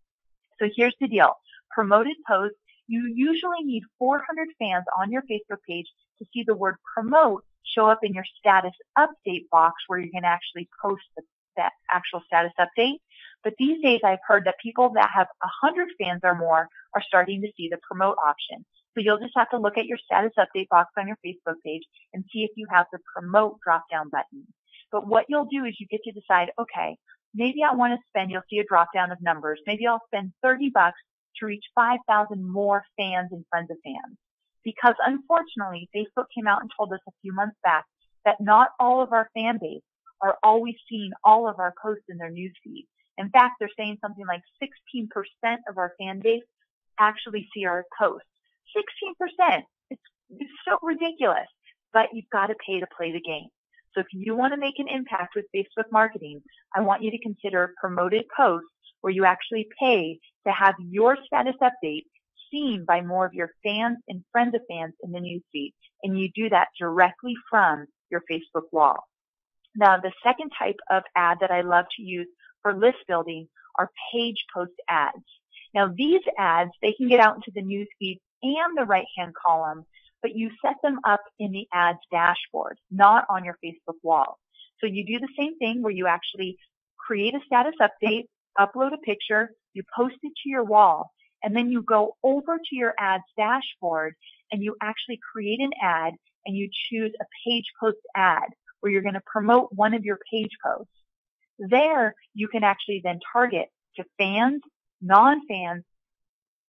[SPEAKER 1] So here's the deal. Promoted posts, you usually need 400 fans on your Facebook page to see the word promote show up in your status update box where you can actually post that actual status update. But these days I've heard that people that have 100 fans or more are starting to see the promote option. So you'll just have to look at your status update box on your Facebook page and see if you have the promote drop-down button. But what you'll do is you get to decide, okay, maybe I want to spend, you'll see a drop-down of numbers. Maybe I'll spend $30 to reach 5,000 more fans and friends of fans. Because unfortunately, Facebook came out and told us a few months back that not all of our fan base are always seeing all of our posts in their newsfeed. In fact, they're saying something like 16% of our fan base actually see our posts. 16%. It's so ridiculous. But you've got to pay to play the game. So if you want to make an impact with Facebook marketing, I want you to consider promoted posts where you actually pay to have your status update seen by more of your fans and friends of fans in the newsfeed. And you do that directly from your Facebook wall. Now, the second type of ad that I love to use for list building are page post ads. Now these ads, they can get out into the newsfeed and the right-hand column, but you set them up in the ads dashboard, not on your Facebook wall. So you do the same thing where you actually create a status update, upload a picture, you post it to your wall, and then you go over to your ads dashboard and you actually create an ad and you choose a page post ad where you're going to promote one of your page posts. There, you can actually then target to fans, non-fans,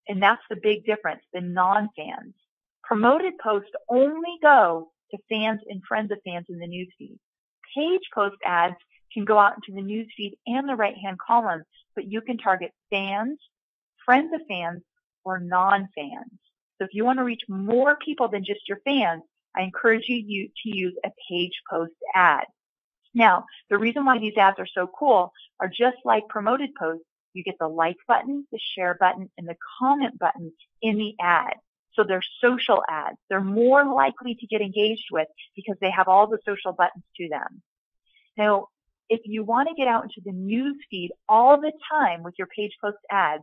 [SPEAKER 1] and that's the big difference, the non-fans. Promoted posts only go to fans and friends of fans in the newsfeed. Page post ads can go out into the newsfeed and the right-hand column, but you can target fans, friends of fans, or non-fans. So if you want to reach more people than just your fans, I encourage you to use a page post ad. Now, the reason why these ads are so cool are just like promoted posts, you get the like button, the share button, and the comment button in the ad. So they're social ads. They're more likely to get engaged with because they have all the social buttons to them. Now, if you want to get out into the news feed all the time with your page post ads,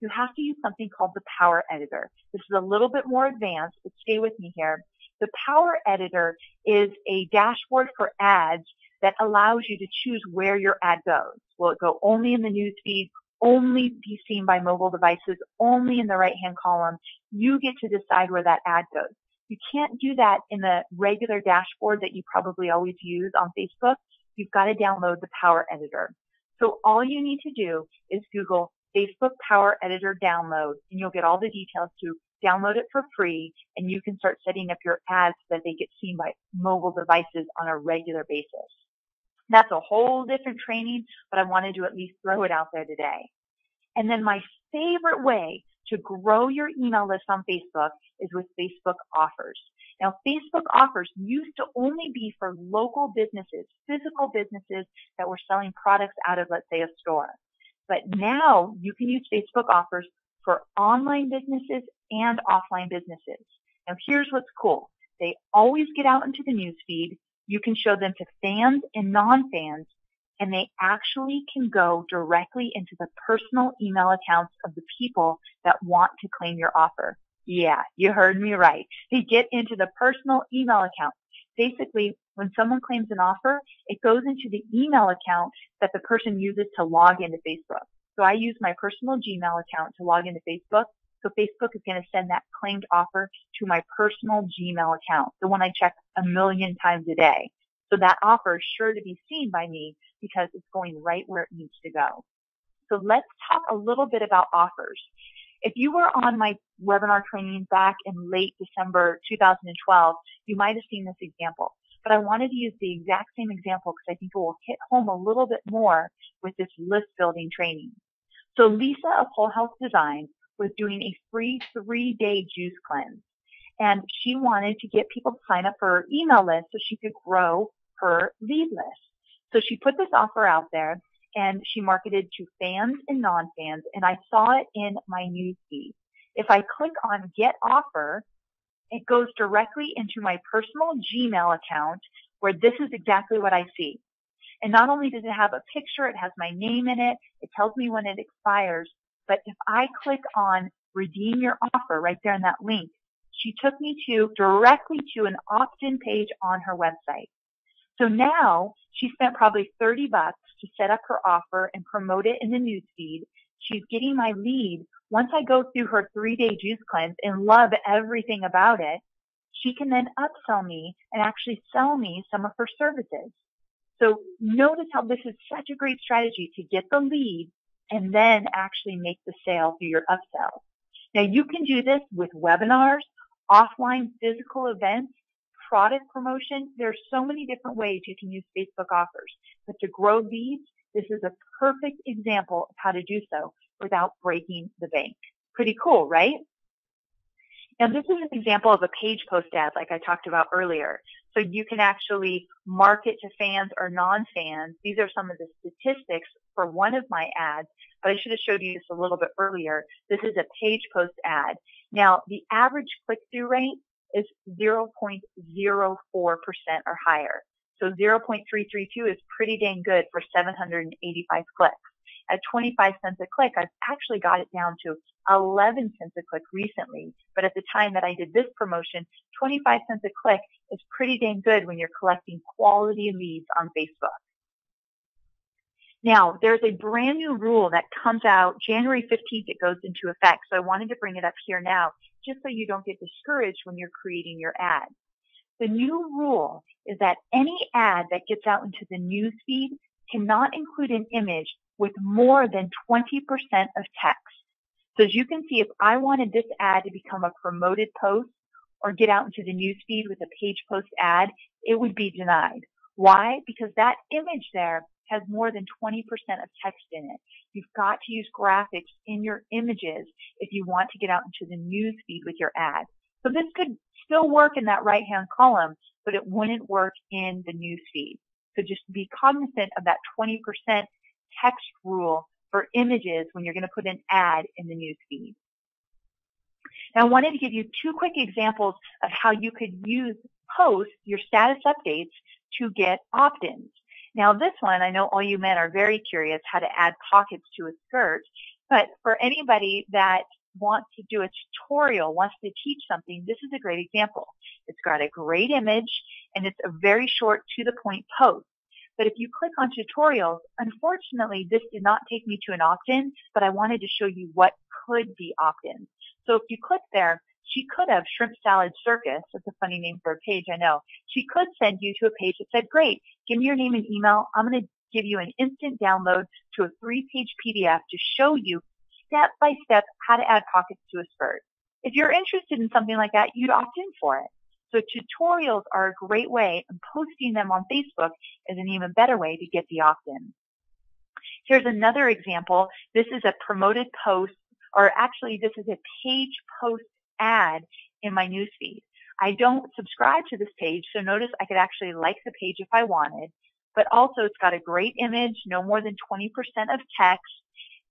[SPEAKER 1] you have to use something called the Power Editor. This is a little bit more advanced, but stay with me here. The Power Editor is a dashboard for ads that allows you to choose where your ad goes. Will it go only in the news feed, only be seen by mobile devices, only in the right-hand column? You get to decide where that ad goes. You can't do that in the regular dashboard that you probably always use on Facebook. You've got to download the Power Editor. So all you need to do is Google Facebook Power Editor download, and you'll get all the details to download it for free, and you can start setting up your ads so that they get seen by mobile devices on a regular basis. That's a whole different training, but I wanted to at least throw it out there today. And then my favorite way to grow your email list on Facebook is with Facebook offers. Now, Facebook offers used to only be for local businesses, physical businesses that were selling products out of, let's say, a store. But now you can use Facebook offers for online businesses and offline businesses. Now, here's what's cool. They always get out into the news feed. You can show them to fans and non-fans, and they actually can go directly into the personal email accounts of the people that want to claim your offer. Yeah, you heard me right. They get into the personal email account. Basically, when someone claims an offer, it goes into the email account that the person uses to log into Facebook. So I use my personal Gmail account to log into Facebook. So Facebook is going to send that claimed offer to my personal Gmail account, the one I check 1 million times a day. So that offer is sure to be seen by me because it's going right where it needs to go. So let's talk a little bit about offers. If you were on my webinar training back in late December 2012, you might have seen this example. But I wanted to use the exact same example because I think it will hit home a little bit more with this list building training. So Lisa of Whole Health Design was doing a free 3-day juice cleanse. And she wanted to get people to sign up for her email list so she could grow her lead list. So she put this offer out there and she marketed to fans and non-fans, and I saw it in my news feed. If I click on Get Offer, it goes directly into my personal Gmail account where this is exactly what I see. And not only does it have a picture, it has my name in it, it tells me when it expires, but if I click on Redeem Your Offer right there in that link, she took me directly to an opt-in page on her website. So now she spent probably $30 to set up her offer and promote it in the news feed. She's getting my lead. Once I go through her 3-day juice cleanse and love everything about it, she can then upsell me and actually sell me some of her services. So notice how this is such a great strategy to get the lead and then actually make the sale through your upsell. Now you can do this with webinars, offline physical events, product promotion. There's so many different ways you can use Facebook offers. But to grow leads, this is a perfect example of how to do so without breaking the bank. Pretty cool, right? Now this is an example of a page post ad like I talked about earlier. So you can actually market to fans or non-fans. These are some of the statistics for one of my ads, but I should have showed you this a little bit earlier. This is a page post ad. Now the average click-through rate is 0.04% or higher. So 0.332 is pretty dang good for 785 clicks. at 25 cents a click. I've actually got it down to 11 cents a click recently. But at the time that I did this promotion, 25 cents a click is pretty dang good when you're collecting quality leads on Facebook. Now, there's a brand new rule that comes out January 15th. It goes into effect. So I wanted to bring it up here now, just so you don't get discouraged when you're creating your ad. The new rule is that any ad that gets out into the news feed cannot include an image with more than 20% of text. So as you can see, if I wanted this ad to become a promoted post or get out into the news feed with a page post ad, it would be denied. Why? Because that image there has more than 20% of text in it. You've got to use graphics in your images if you want to get out into the news feed with your ad. So this could still work in that right-hand column, but it wouldn't work in the news feed. So just be cognizant of that 20% text rule for images when you're going to put an ad in the news feed. Now, I wanted to give you two quick examples of how you could use post, your status updates, to get opt-ins. Now, this one, I know all you men are very curious how to add pockets to a skirt, but for anybody that wants to do a tutorial, wants to teach something, this is a great example. It's got a great image, and it's a very short, to-the-point post. But if you click on tutorials, unfortunately, this did not take me to an opt-in, but I wanted to show you what could be opt-ins. So if you click there, she could have Shrimp Salad Circus. That's a funny name for a page, I know. She could send you to a page that said, great, give me your name and email. I'm going to give you an instant download to a 3-page PDF to show you step-by-step how to add pockets to a skirt. If you're interested in something like that, you'd opt in for it. So tutorials are a great way, and posting them on Facebook is an even better way to get the opt-in. Here's another example. This is a promoted post, or actually this is a page post ad in my newsfeed. I don't subscribe to this page, so notice I could actually like the page if I wanted, but also it's got a great image, no more than 20% of text,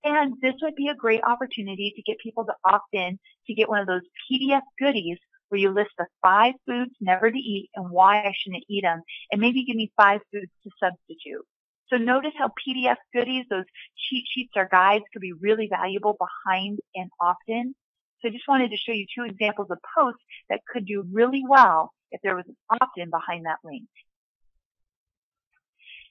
[SPEAKER 1] and this would be a great opportunity to get people to opt in to get one of those PDF goodies where you list the 5 foods never to eat and why I shouldn't eat them, and maybe give me 5 foods to substitute. So notice how PDF goodies, those cheat sheets or guides, could be really valuable behind an opt-in. So I just wanted to show you 2 examples of posts that could do really well if there was an opt-in behind that link.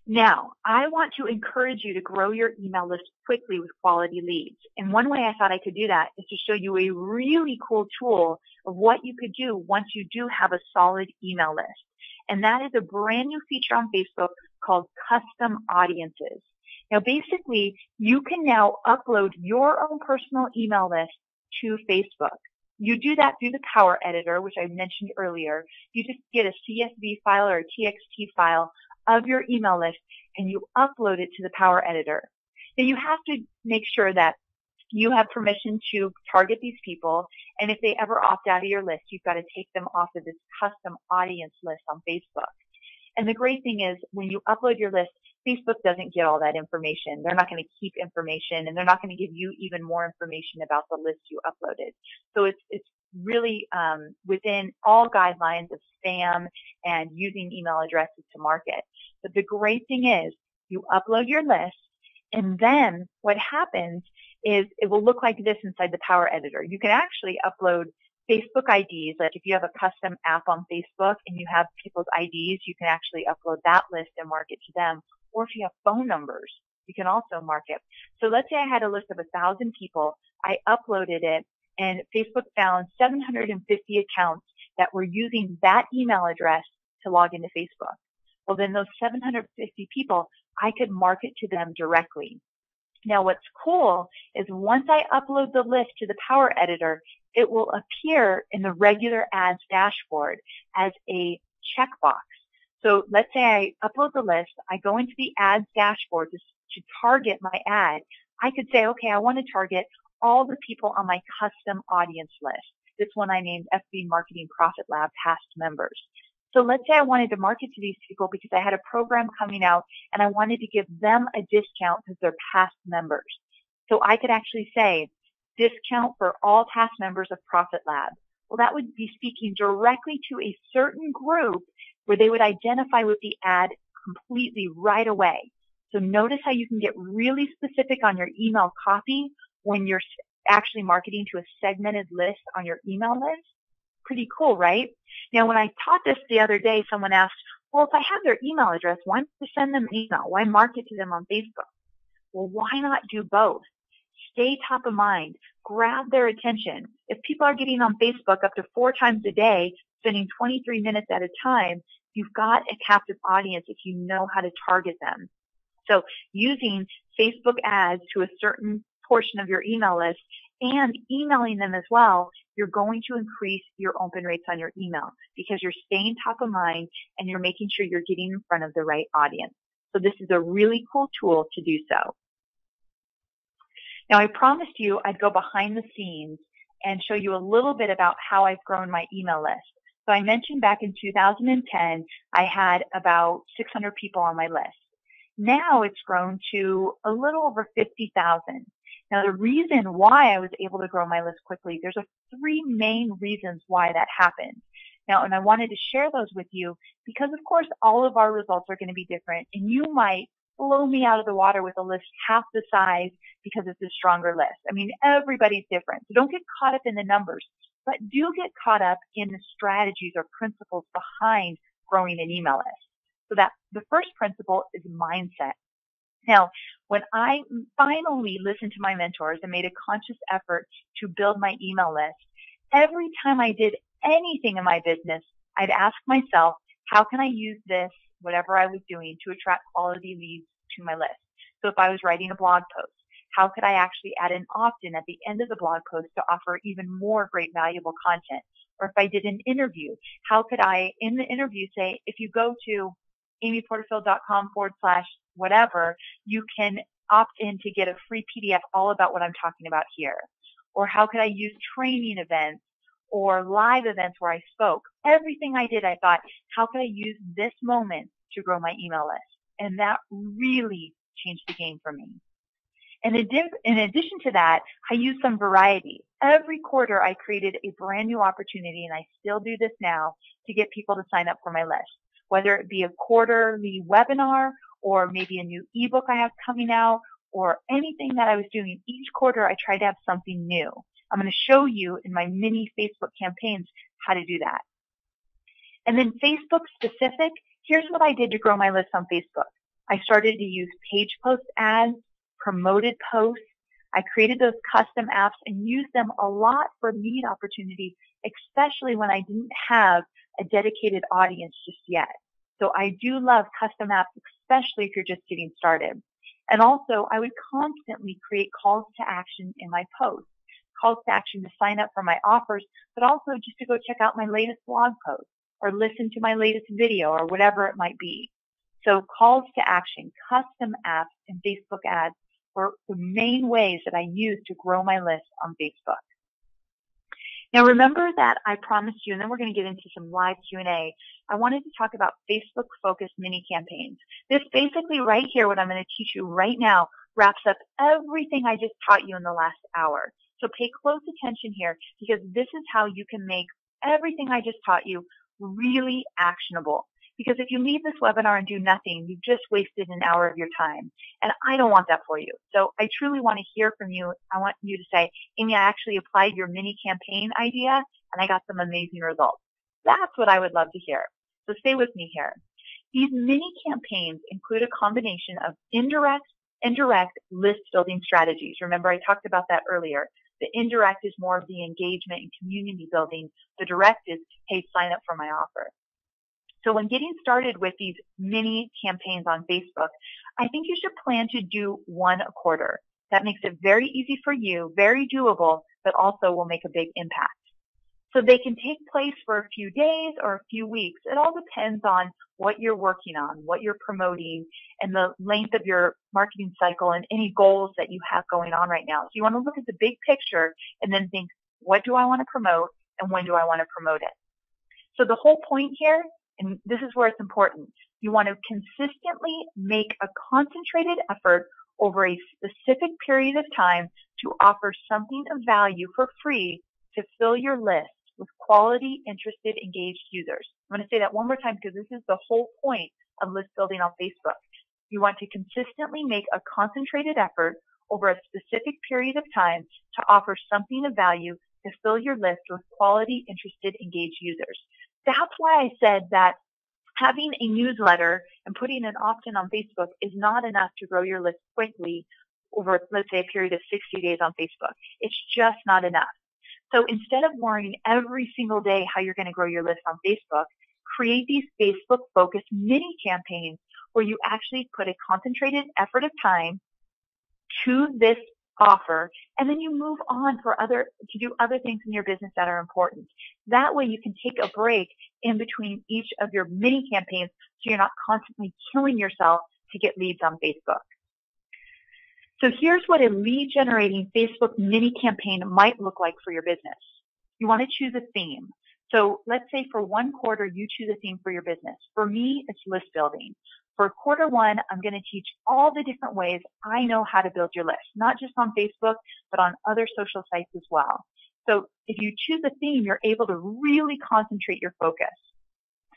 [SPEAKER 1] Now, I want to encourage you to grow your email list quickly with quality leads. And one way I thought I could do that is to show you a really cool tool of what you could do once you do have a solid email list. And that is a brand new feature on Facebook called Custom Audiences. Now, basically, you can now upload your own personal email list to Facebook. You do that through the Power Editor, which I mentioned earlier. You just get a CSV file or a TXT file of your email list, and you upload it to the Power Editor. Now, you have to make sure that you have permission to target these people, and if they ever opt out of your list, you've got to take them off of this custom audience list on Facebook. And the great thing is, when you upload your list, Facebook doesn't get all that information. They're not going to keep information, and they're not going to give you even more information about the list you uploaded. So it's really within all guidelines of spam and using email addresses to market. But the great thing is, you upload your list, and then what happens is it will look like this inside the Power Editor. You can actually upload Facebook IDs. Like if you have a custom app on Facebook and you have people's IDs, you can actually upload that list and market to them. Or if you have phone numbers, you can also market. So let's say I had a list of 1,000 people. I uploaded it, and Facebook found 750 accounts that were using that email address to log into Facebook. Well, then those 750 people, I could market to them directly. Now, what's cool is once I upload the list to the Power Editor, it will appear in the regular ads dashboard as a checkbox. So let's say I upload the list, I go into the ads dashboard to target my ad. I could say, okay, I want to target all the people on my custom audience list. This one I named FB Marketing Profit Lab past members. So let's say I wanted to market to these people because I had a program coming out and I wanted to give them a discount because they're past members. So I could actually say, discount for all past members of Profit Lab. Well, that would be speaking directly to a certain group where they would identify with the ad completely right away. So notice how you can get really specific on your email copy when you're actually marketing to a segmented list on your email list. Pretty cool, right? Now, when I taught this the other day, someone asked, well, if I have their email address, why not just send them an email? Why market to them on Facebook? Well, why not do both? Stay top of mind. Grab their attention. If people are getting on Facebook up to 4 times a day, spending 23 minutes at a time, you've got a captive audience if you know how to target them. So using Facebook ads to a certain portion of your email list and emailing them as well, you're going to increase your open rates on your email because you're staying top of mind and you're making sure you're getting in front of the right audience. So this is a really cool tool to do so. Now, I promised you I'd go behind the scenes and show you a little bit about how I've grown my email list. So I mentioned back in 2010, I had about 600 people on my list. Now it's grown to a little over 50,000. Now, the reason why I was able to grow my list quickly, there's 3 main reasons why that happened. Now, and I wanted to share those with you because, of course, all of our results are going to be different, and you might blow me out of the water with a list half the size because it's a stronger list. I mean, everybody's different, so don't get caught up in the numbers, but do get caught up in the strategies or principles behind growing an email list. So that the first principle is mindset. Now, when I finally listened to my mentors and made a conscious effort to build my email list, every time I did anything in my business, I'd ask myself, how can I use this, whatever I was doing, to attract quality leads to my list? So if I was writing a blog post, how could I actually add an opt-in at the end of the blog post to offer even more great valuable content? Or if I did an interview, how could I, in the interview, say, if you go to amyporterfield.com/whatever, you can opt in to get a free PDF all about what I'm talking about here. Or how could I use training events or live events where I spoke? Everything I did, I thought, how could I use this moment to grow my email list? And that really changed the game for me. And in addition to that, I used some variety. Every quarter, I created a brand new opportunity, and I still do this now, to get people to sign up for my list. Whether it be a quarterly webinar or maybe a new ebook I have coming out or anything that I was doing, each quarter I tried to have something new. I'm going to show you in my mini Facebook campaigns how to do that. And then Facebook specific, here's what I did to grow my list on Facebook. I started to use page post ads, promoted posts. I created those custom apps and used them a lot for lead opportunity, especially when I didn't have a dedicated audience just yet. So I do love custom apps, especially if you're just getting started. And also, I would constantly create calls to action in my posts, calls to action to sign up for my offers, but also just to go check out my latest blog post or listen to my latest video or whatever it might be. So calls to action, custom apps, and Facebook ads were the main ways that I used to grow my list on Facebook. Now remember that I promised you, and then we're going to get into some live Q&A, I wanted to talk about Facebook-focused mini campaigns. This basically right here, what I'm going to teach you right now, wraps up everything I just taught you in the last hour. So pay close attention here because this is how you can make everything I just taught you really actionable. Because if you leave this webinar and do nothing, you've just wasted an hour of your time. And I don't want that for you. So I truly want to hear from you. I want you to say, Amy, I actually applied your mini campaign idea and I got some amazing results. That's what I would love to hear. So stay with me here. These mini campaigns include a combination of indirect list building strategies. Remember, I talked about that earlier. The indirect is more of the engagement and community building. The direct is, hey, sign up for my offer. So when getting started with these mini campaigns on Facebook, I think you should plan to do one a quarter. That makes it very easy for you, very doable, but also will make a big impact. So they can take place for a few days or a few weeks. It all depends on what you're working on, what you're promoting, and the length of your marketing cycle and any goals that you have going on right now. So you want to look at the big picture and then think, what do I want to promote and when do I want to promote it? So the whole point here, and this is where it's important, you want to consistently make a concentrated effort over a specific period of time to offer something of value for free to fill your list with quality, interested, engaged users. I'm going to say that one more time because this is the whole point of list building on Facebook. You want to consistently make a concentrated effort over a specific period of time to offer something of value to fill your list with quality, interested, engaged users. That's why I said that having a newsletter and putting an opt-in on Facebook is not enough to grow your list quickly over, let's say, a period of 60 days on Facebook. It's just not enough. So instead of worrying every single day how you're going to grow your list on Facebook, create these Facebook-focused mini campaigns where you actually put a concentrated effort of time to this offer, and then you move on to do other things in your business that are important. That way you can take a break in between each of your mini campaigns so you're not constantly killing yourself to get leads on Facebook. So here's what a lead generating Facebook mini campaign might look like for your business. You want to choose a theme. So let's say for one quarter, you choose a theme for your business. For me, it's list building. For quarter one, I'm going to teach all the different ways I know how to build your list, not just on Facebook, but on other social sites as well. So if you choose a theme, you're able to really concentrate your focus.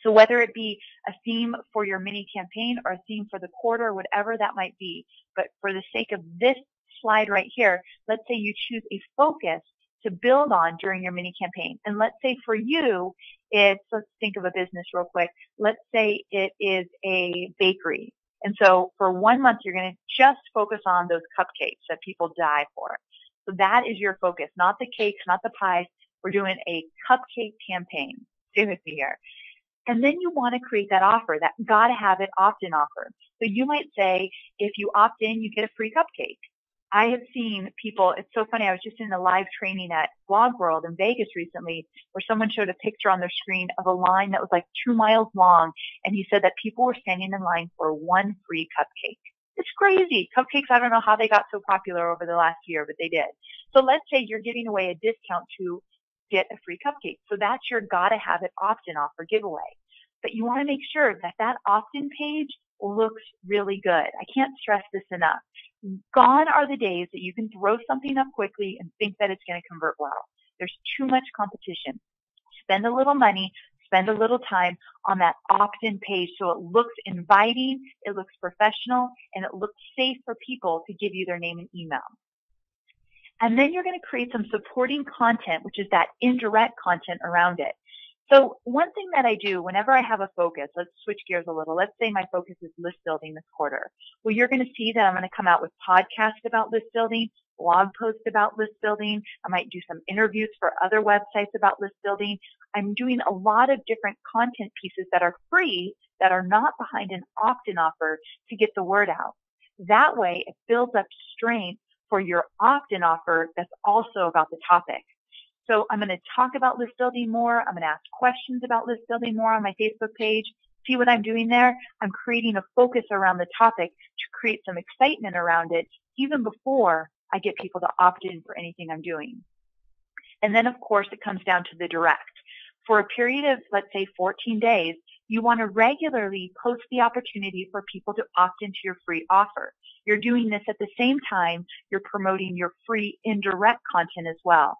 [SPEAKER 1] So whether it be a theme for your mini campaign or a theme for the quarter, whatever that might be. But for the sake of this slide right here, let's say you choose a focus to build on during your mini campaign. And let's say for you, let's think of a business real quick. Let's say it is a bakery. And so for 1 month, you're going to just focus on those cupcakes that people die for. So that is your focus, not the cakes, not the pies. We're doing a cupcake campaign. Stay with me here. And then you want to create that offer, that gotta have it opt-in offer. So you might say, if you opt in, you get a free cupcake. I have seen people, it's so funny, I was just in a live training at Blog World in Vegas recently where someone showed a picture on their screen of a line that was like 2 miles long, and he said that people were standing in line for one free cupcake. It's crazy. Cupcakes, I don't know how they got so popular over the last year, but they did. So let's say you're giving away a discount to get a free cupcake. So that's your gotta have it opt-in offer giveaway. But you want to make sure that that opt-in page looks really good. I can't stress this enough. Gone are the days that you can throw something up quickly and think that it's going to convert well. There's too much competition. Spend a little money, spend a little time on that opt-in page so it looks inviting, it looks professional, and it looks safe for people to give you their name and email. And then you're going to create some supporting content, which is that indirect content around it. So one thing that I do whenever I have a focus, let's switch gears a little. Let's say my focus is list building this quarter. Well, you're going to see that I'm going to come out with podcasts about list building, blog posts about list building. I might do some interviews for other websites about list building. I'm doing a lot of different content pieces that are free, that are not behind an opt-in offer to get the word out. That way, it builds up strength for your opt-in offer that's also about the topic. So I'm going to talk about list building more. I'm going to ask questions about list building more on my Facebook page. See what I'm doing there? I'm creating a focus around the topic to create some excitement around it even before I get people to opt in for anything I'm doing. And then, of course, it comes down to the direct. For a period of, let's say, 14 days, you want to regularly post the opportunity for people to opt into your free offer. You're doing this at the same time you're promoting your free indirect content as well.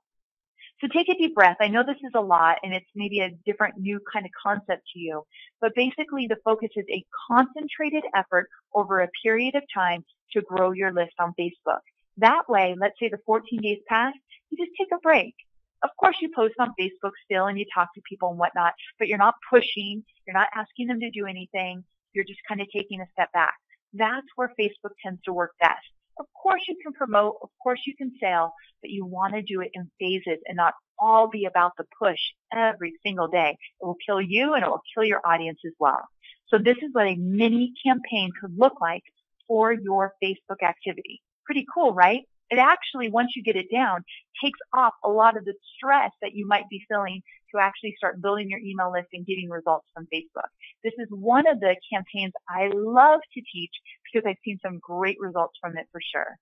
[SPEAKER 1] So take a deep breath. I know this is a lot and it's maybe a different new kind of concept to you, but basically the focus is a concentrated effort over a period of time to grow your list on Facebook. That way, let's say the 14 days pass, you just take a break. Of course, you post on Facebook still and you talk to people and whatnot, but you're not pushing, you're not asking them to do anything, you're just kind of taking a step back. That's where Facebook tends to work best. Of course you can promote, of course you can sell, but you want to do it in phases and not all be about the push every single day. It will kill you and it will kill your audience as well. So this is what a mini campaign could look like for your Facebook activity. Pretty cool, right? It actually, once you get it down, takes off a lot of the stress that you might be feeling to actually start building your email list and getting results from Facebook. This is one of the campaigns I love to teach because I've seen some great results from it for sure.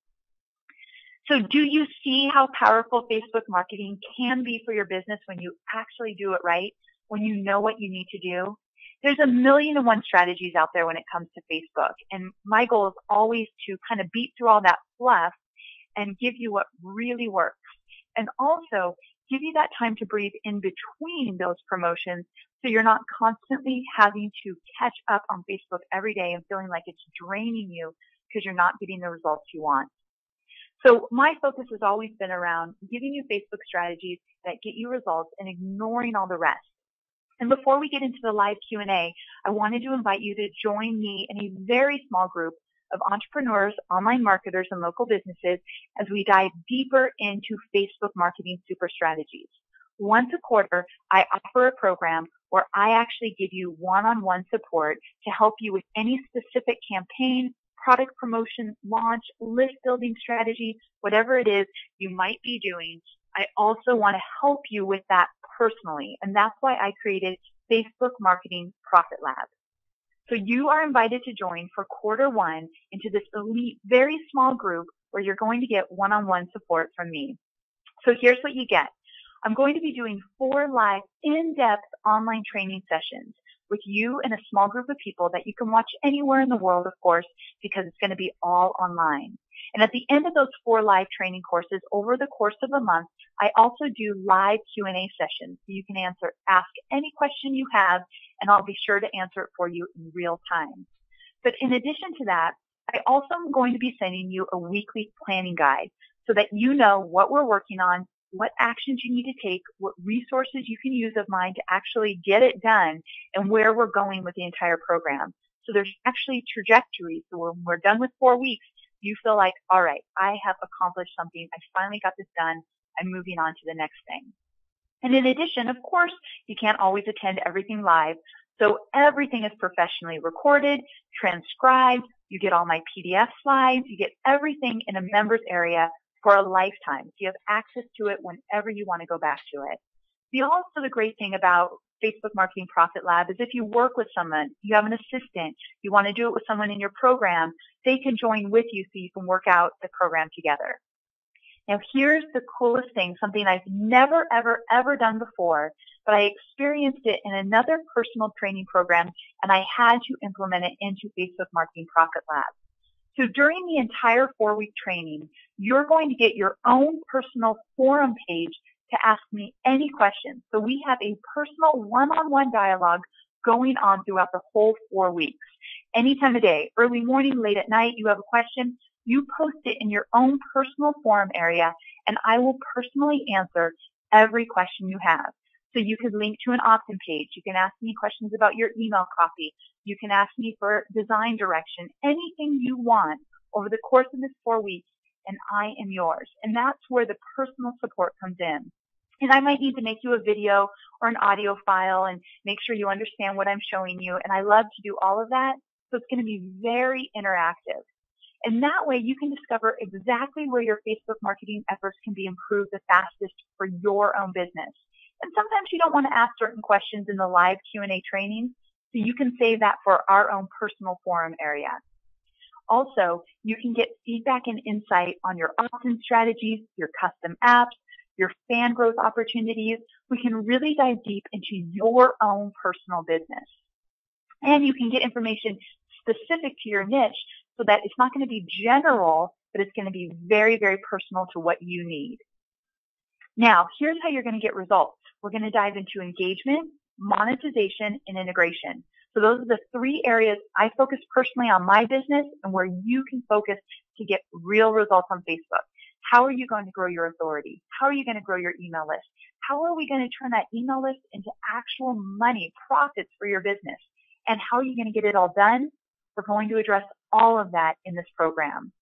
[SPEAKER 1] So do you see how powerful Facebook marketing can be for your business when you actually do it right, when you know what you need to do? There's 1,000,001 strategies out there when it comes to Facebook, and my goal is always to kind of beat through all that fluff and give you what really works. And also give you that time to breathe in between those promotions so you're not constantly having to catch up on Facebook every day and feeling like it's draining you because you're not getting the results you want. So my focus has always been around giving you Facebook strategies that get you results and ignoring all the rest. And before we get into the live Q&A, I wanted to invite you to join me in a very small group of entrepreneurs, online marketers, and local businesses as we dive deeper into Facebook marketing super strategies. Once a quarter, I offer a program where I actually give you one-on-one support to help you with any specific campaign, product promotion, launch, list building strategy, whatever it is you might be doing. I also want to help you with that personally, and that's why I created Facebook Marketing Profit Lab. So you are invited to join for quarter one into this elite, very small group where you're going to get one-on-one support from me. So here's what you get. I'm going to be doing 4 live, in-depth online training sessions with you and a small group of people that you can watch anywhere in the world, of course, because it's going to be all online. And at the end of those 4 live training courses over the course of a month, I also do live Q&A sessions so you can ask any question you have, and I'll be sure to answer it for you in real time. But in addition to that, I also am going to be sending you a weekly planning guide so that you know what we're working on, what actions you need to take, what resources you can use of mine to actually get it done, and where we're going with the entire program. So there's actually trajectories. So when we're done with 4 weeks, you feel like, all right, I have accomplished something. I finally got this done. I'm moving on to the next thing. And in addition, of course, you can't always attend everything live. So everything is professionally recorded, transcribed. You get all my PDF slides. You get everything in a members area for a lifetime. So you have access to it whenever you want to go back to it. The great thing about Facebook Marketing Profit Lab is if you work with someone, you have an assistant, you want to do it with someone in your program, they can join with you so you can work out the program together. Now here's the coolest thing, something I've never, ever done before, but I experienced it in another personal training program and I had to implement it into Facebook Marketing Profit Lab. So during the entire 4-week training, you're going to get your own personal forum page to ask me any questions. So we have a personal one-on-one dialogue going on throughout the whole 4 weeks. Any time of day, early morning, late at night, you have a question, you post it in your own personal forum area, and I will personally answer every question you have. So you could link to an opt-in page. You can ask me questions about your email copy. You can ask me for design direction, anything you want over the course of this 4 weeks, and I am yours. And that's where the personal support comes in. And I might need to make you a video or an audio file and make sure you understand what I'm showing you. And I love to do all of that. So it's going to be very interactive. And that way you can discover exactly where your Facebook marketing efforts can be improved the fastest for your own business. And sometimes you don't want to ask certain questions in the live Q&A training, so you can save that for our own personal forum area. Also, you can get feedback and insight on your opt-in strategies, your custom apps, your fan growth opportunities. We can really dive deep into your own personal business. And you can get information specific to your niche so that it's not going to be general, but it's going to be very, very personal to what you need. Now, here's how you're going to get results. We're going to dive into engagement, monetization, and integration. So those are the 3 areas I focus personally on my business and where you can focus to get real results on Facebook. How are you going to grow your authority? How are you going to grow your email list? How are we going to turn that email list into actual money, profits for your business? And how are you going to get it all done? We're going to address all of that in this program.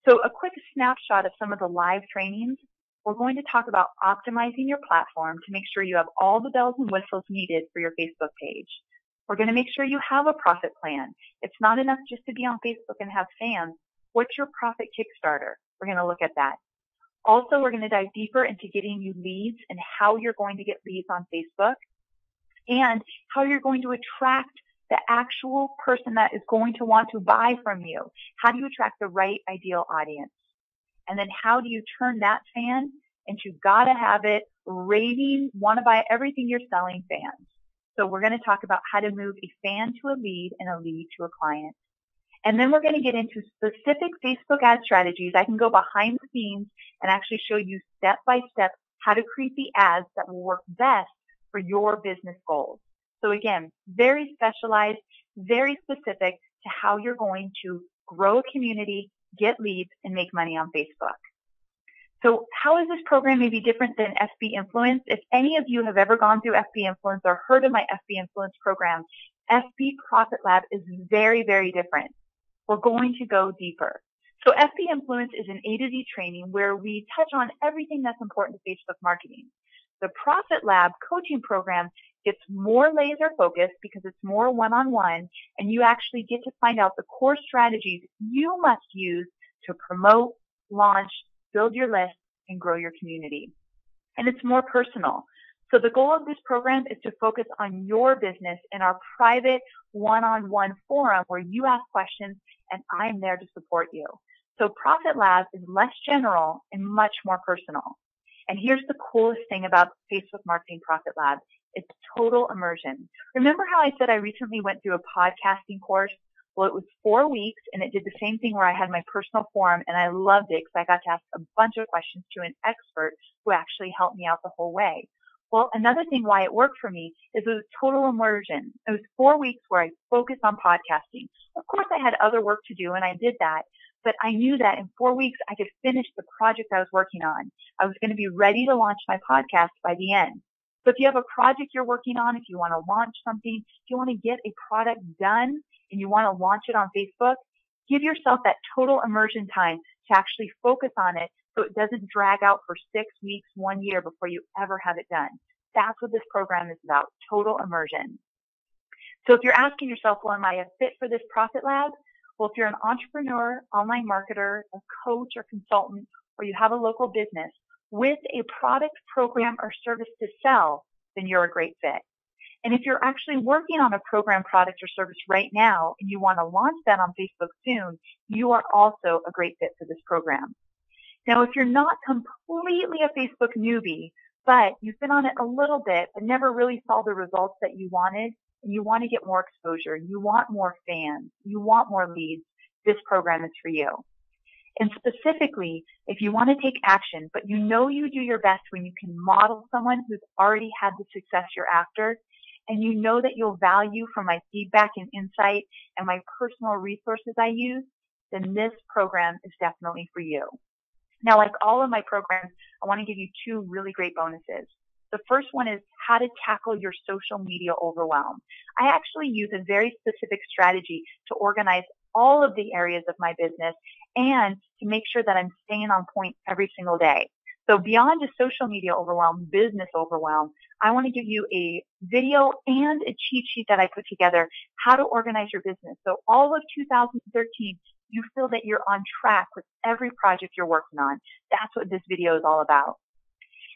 [SPEAKER 1] So a quick snapshot of some of the live trainings. We're going to talk about optimizing your platform to make sure you have all the bells and whistles needed for your Facebook page. We're going to make sure you have a profit plan. It's not enough just to be on Facebook and have fans. What's your profit Kickstarter? We're going to look at that. Also, we're going to dive deeper into getting you leads and how you're going to get leads on Facebook and how you're going to attract the actual person that is going to want to buy from you. How do you attract the right ideal audience? And then how do you turn that fan into gotta have it, raving, want to buy everything you're selling fans? So we're going to talk about how to move a fan to a lead and a lead to a client. And then we're going to get into specific Facebook ad strategies. I can go behind the scenes and actually show you step by step how to create the ads that will work best for your business goals. So again, very specialized, very specific to how you're going to grow a community, get leads, and make money on Facebook. So how is this program maybe different than FB Influence? If any of you have ever gone through FB Influence or heard of my FB Influence program, FB Profit Lab is very, very different. We're going to go deeper. So FB Influence is an A to Z training where we touch on everything that's important to Facebook marketing. The Profit Lab coaching program gets more laser focused because it's more one-on-one, and you actually get to find out the core strategies you must use to promote, launch, build your list, and grow your community. And it's more personal. So the goal of this program is to focus on your business in our private one-on-one forum where you ask questions and I'm there to support you. So Profit Lab is less general and much more personal. And here's the coolest thing about Facebook Marketing Profit Lab. It's total immersion. Remember how I said I recently went through a podcasting course? Well, it was 4 weeks, and it did the same thing where I had my personal forum, and I loved it because I got to ask a bunch of questions to an expert who actually helped me out the whole way. Well, another thing why it worked for me is it was total immersion. It was 4 weeks where I focused on podcasting. Of course, I had other work to do, and I did that, but I knew that in 4 weeks I could finish the project I was working on. I was going to be ready to launch my podcast by the end. So if you have a project you're working on, if you want to launch something, if you want to get a product done and you want to launch it on Facebook, give yourself that total immersion time to actually focus on it so it doesn't drag out for 6 weeks, 1 year before you ever have it done. That's what this program is about, total immersion. So if you're asking yourself, well, am I a fit for this Profit Lab? Well, if you're an entrepreneur, online marketer, a coach or consultant, or you have a local business with a product, program, or service to sell, then you're a great fit. And if you're actually working on a program, product, or service right now, and you want to launch that on Facebook soon, you are also a great fit for this program. Now, if you're not completely a Facebook newbie, but you've been on it a little bit, but never really saw the results that you wanted, and you want to get more exposure, you want more fans, you want more leads, this program is for you. And specifically, if you want to take action, but you know you do your best when you can model someone who's already had the success you're after, and you know that you'll value from my feedback and insight and my personal resources I use, then this program is definitely for you. Now, like all of my programs, I want to give you 2 really great bonuses. The first one is how to tackle your social media overwhelm. I actually use a very specific strategy to organize all of the areas of my business and to make sure that I'm staying on point every single day. So beyond just social media overwhelm, business overwhelm, I want to give you a video and a cheat sheet that I put together, how to organize your business. So all of 2013, you feel that you're on track with every project you're working on. That's what this video is all about.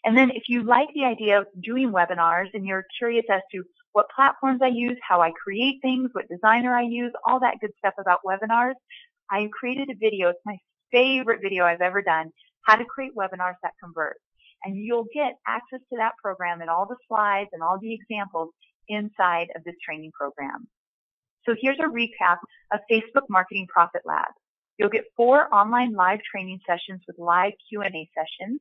[SPEAKER 1] And then if you like the idea of doing webinars and you're curious as to what platforms I use, how I create things, what designer I use, all that good stuff about webinars, I created a video. It's my favorite video I've ever done, how to create webinars that convert. And you'll get access to that program and all the slides and all the examples inside of this training program. So here's a recap of Facebook Marketing Profit Lab. You'll get 4 online live training sessions with live Q&A sessions,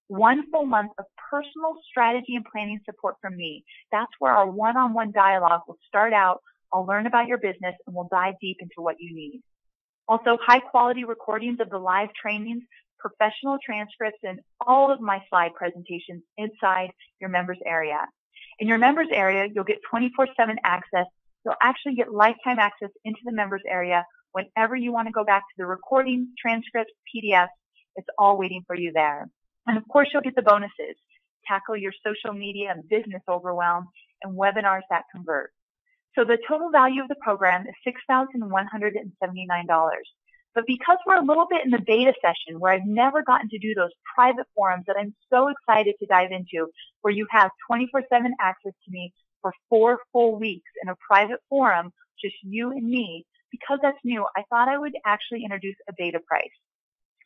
[SPEAKER 1] 1 full month of personal strategy and planning support from me. That's where our one-on-one dialogue will start out. I'll learn about your business and we'll dive deep into what you need. Also, high-quality recordings of the live trainings, professional transcripts, and all of my slide presentations inside your members area. In your members area, you'll get 24/7 access. You'll actually get lifetime access into the members area whenever you want to go back to the recordings, transcripts, PDFs. It's all waiting for you there. And of course, you'll get the bonuses, tackle your social media and business overwhelm, and webinars that convert. So the total value of the program is $6,179. But because we're a little bit in the beta session where I've never gotten to do those private forums that I'm so excited to dive into, where you have 24/7 access to me for 4 full weeks in a private forum, just you and me, because that's new, I thought I would actually introduce a beta price.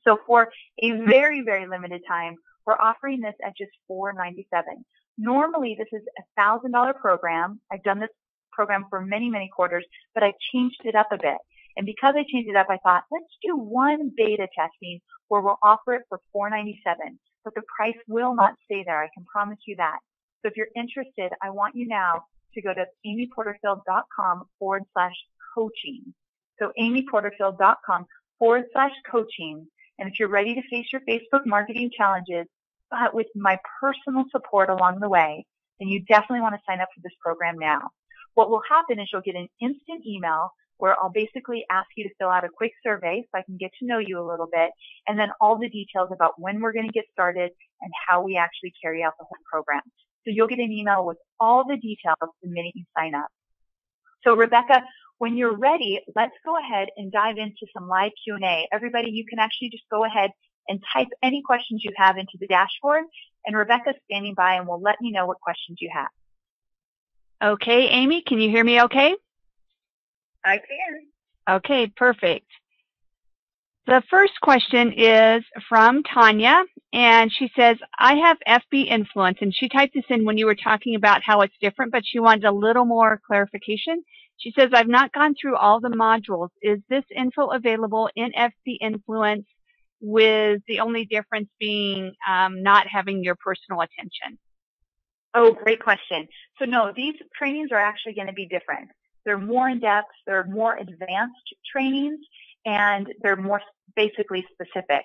[SPEAKER 1] So for a very, very limited time, we're offering this at just $497. Normally, this is a $1,000 program. I've done this program for many, many quarters, but I changed it up a bit. And because I changed it up, I thought, let's do 1 beta testing where we'll offer it for $497. but the price will not stay there. I can promise you that. So if you're interested, I want you now to go to amyporterfield.com/coaching. So amyporterfield.com/coaching. And if you're ready to face your Facebook marketing challenges, but with my personal support along the way, then you definitely want to sign up for this program now. What will happen is you'll get an instant email where I'll basically ask you to fill out a quick survey so I can get to know you a little bit, and then all the details about when we're going to get started and how we actually carry out the whole program. So you'll get an email with all the details the minute you sign up. So Rebecca, when you're ready, let's go ahead and dive into some live Q&A. Everybody, you can actually just go ahead and type any questions you have into the dashboard, and Rebecca's standing by and will let me know what questions you have.
[SPEAKER 2] Okay, Amy, can you hear me okay?
[SPEAKER 1] I can.
[SPEAKER 2] Okay, perfect. The first question is from Tanya, and she says, I have FB Influence, and she typed this in when you were talking about how it's different, but she wanted a little more clarification. She says, I've not gone through all the modules. Is this info available in FB Influence with the only difference being not having your personal attention?
[SPEAKER 1] Oh, great question. So no, these trainings are actually going to be different. They're more in-depth, they're more advanced trainings, and they're more basically specific.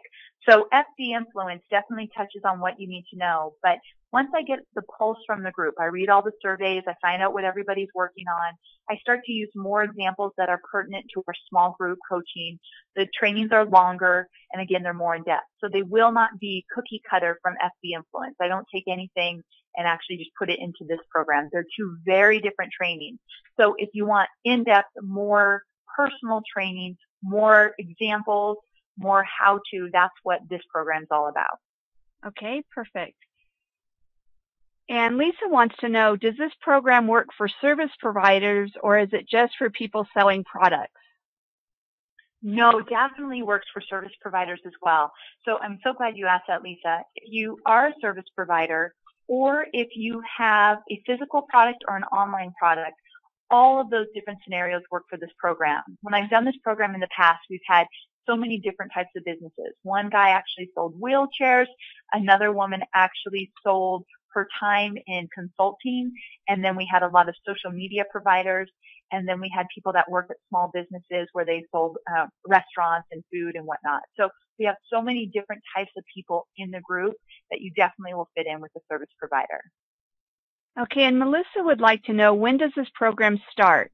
[SPEAKER 1] So FB Influence definitely touches on what you need to know, but once I get the pulse from the group, I read all the surveys, I find out what everybody's working on, I start to use more examples that are pertinent to our small group coaching. The trainings are longer, and again, they're more in-depth. So they will not be cookie cutter from FB Influence. I don't take anything and actually just put it into this program. They're two very different trainings. So if you want in-depth, more personal training, more examples, more how-to, that's what this program's all about.
[SPEAKER 2] Okay, perfect. And Lisa wants to know, does this program work for service providers, or is it just for people selling products?
[SPEAKER 1] No, definitely works for service providers as well. So I'm so glad you asked that, Lisa. If you are a service provider, or if you have a physical product or an online product, all of those different scenarios work for this program. When I've done this program in the past, we've had so many different types of businesses. One guy actually sold wheelchairs. Another woman actually sold her time in consulting. And then we had a lot of social media providers. And then we had people that work at small businesses where they sold restaurants and food and whatnot. So we have so many different types of people in the group that you definitely will fit in with the service provider.
[SPEAKER 2] Okay, and Melissa would like to know, when does this program start?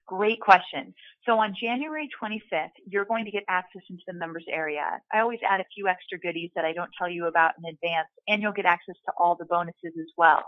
[SPEAKER 1] Great question. So on January 25th, you're going to get access into the members area. I always add a few extra goodies that I don't tell you about in advance, and you'll get access to all the bonuses as well.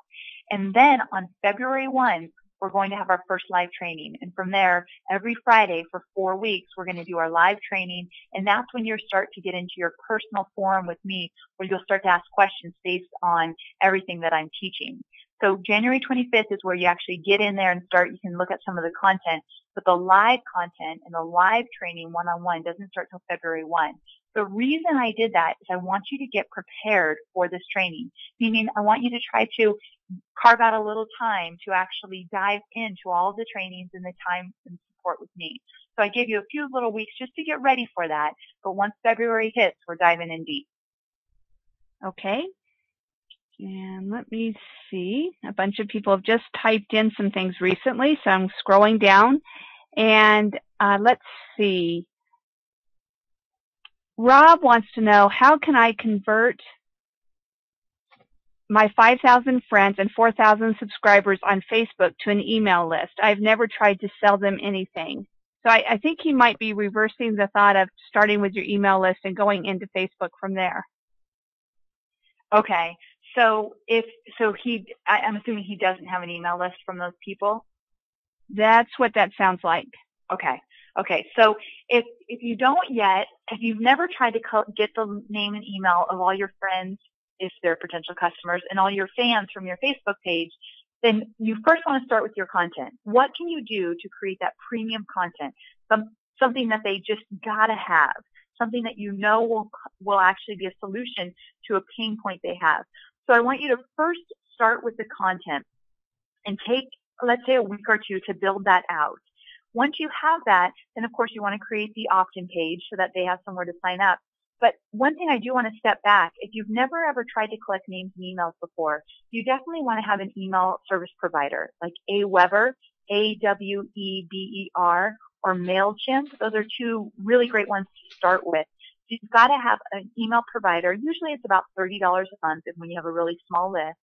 [SPEAKER 1] And then on February 1, we're going to have our first live training. And from there, every Friday for 4 weeks, we're going to do our live training. And that's when you start to get into your personal forum with me, where you'll start to ask questions based on everything that I'm teaching. So January 25th is where you actually get in there and start. You can look at some of the content, but the live content and the live training one-on-one doesn't start till February 1. The reason I did that is I want you to get prepared for this training, meaning I want you to try to carve out a little time to actually dive into all the trainings and the time and support with me. So I gave you a few little weeks just to get ready for that, but once February hits, we're diving in deep.
[SPEAKER 2] Okay. And let me see. A bunch of people have just typed in some things recently, so I'm scrolling down. And let's see. Rob wants to know, how can I convert my 5,000 friends and 4,000 subscribers on Facebook to an email list? I've never tried to sell them anything. So I think he might be reversing the thought of starting with your email list and going into Facebook from there.
[SPEAKER 1] Okay. So I'm assuming he doesn't have an email list from those people?
[SPEAKER 2] That's what that sounds like.
[SPEAKER 1] Okay. Okay. So if you don't yet, if you've never tried to get the name and email of all your friends, if they're potential customers, and all your fans from your Facebook page, then you first want to start with your content. What can you do to create that premium content? Something that they just gotta have. Something that you know will actually be a solution to a pain point they have. So I want you to first start with the content and take, let's say, a week or two to build that out. Once you have that, then of course you want to create the opt-in page so that they have somewhere to sign up. But one thing I do want to step back, if you've never ever tried to collect names and emails before, you definitely want to have an email service provider like Aweber, Aweber, or MailChimp. Those are two really great ones to start with. So you've got to have an email provider. Usually it's about $30 a month when you have a really small list.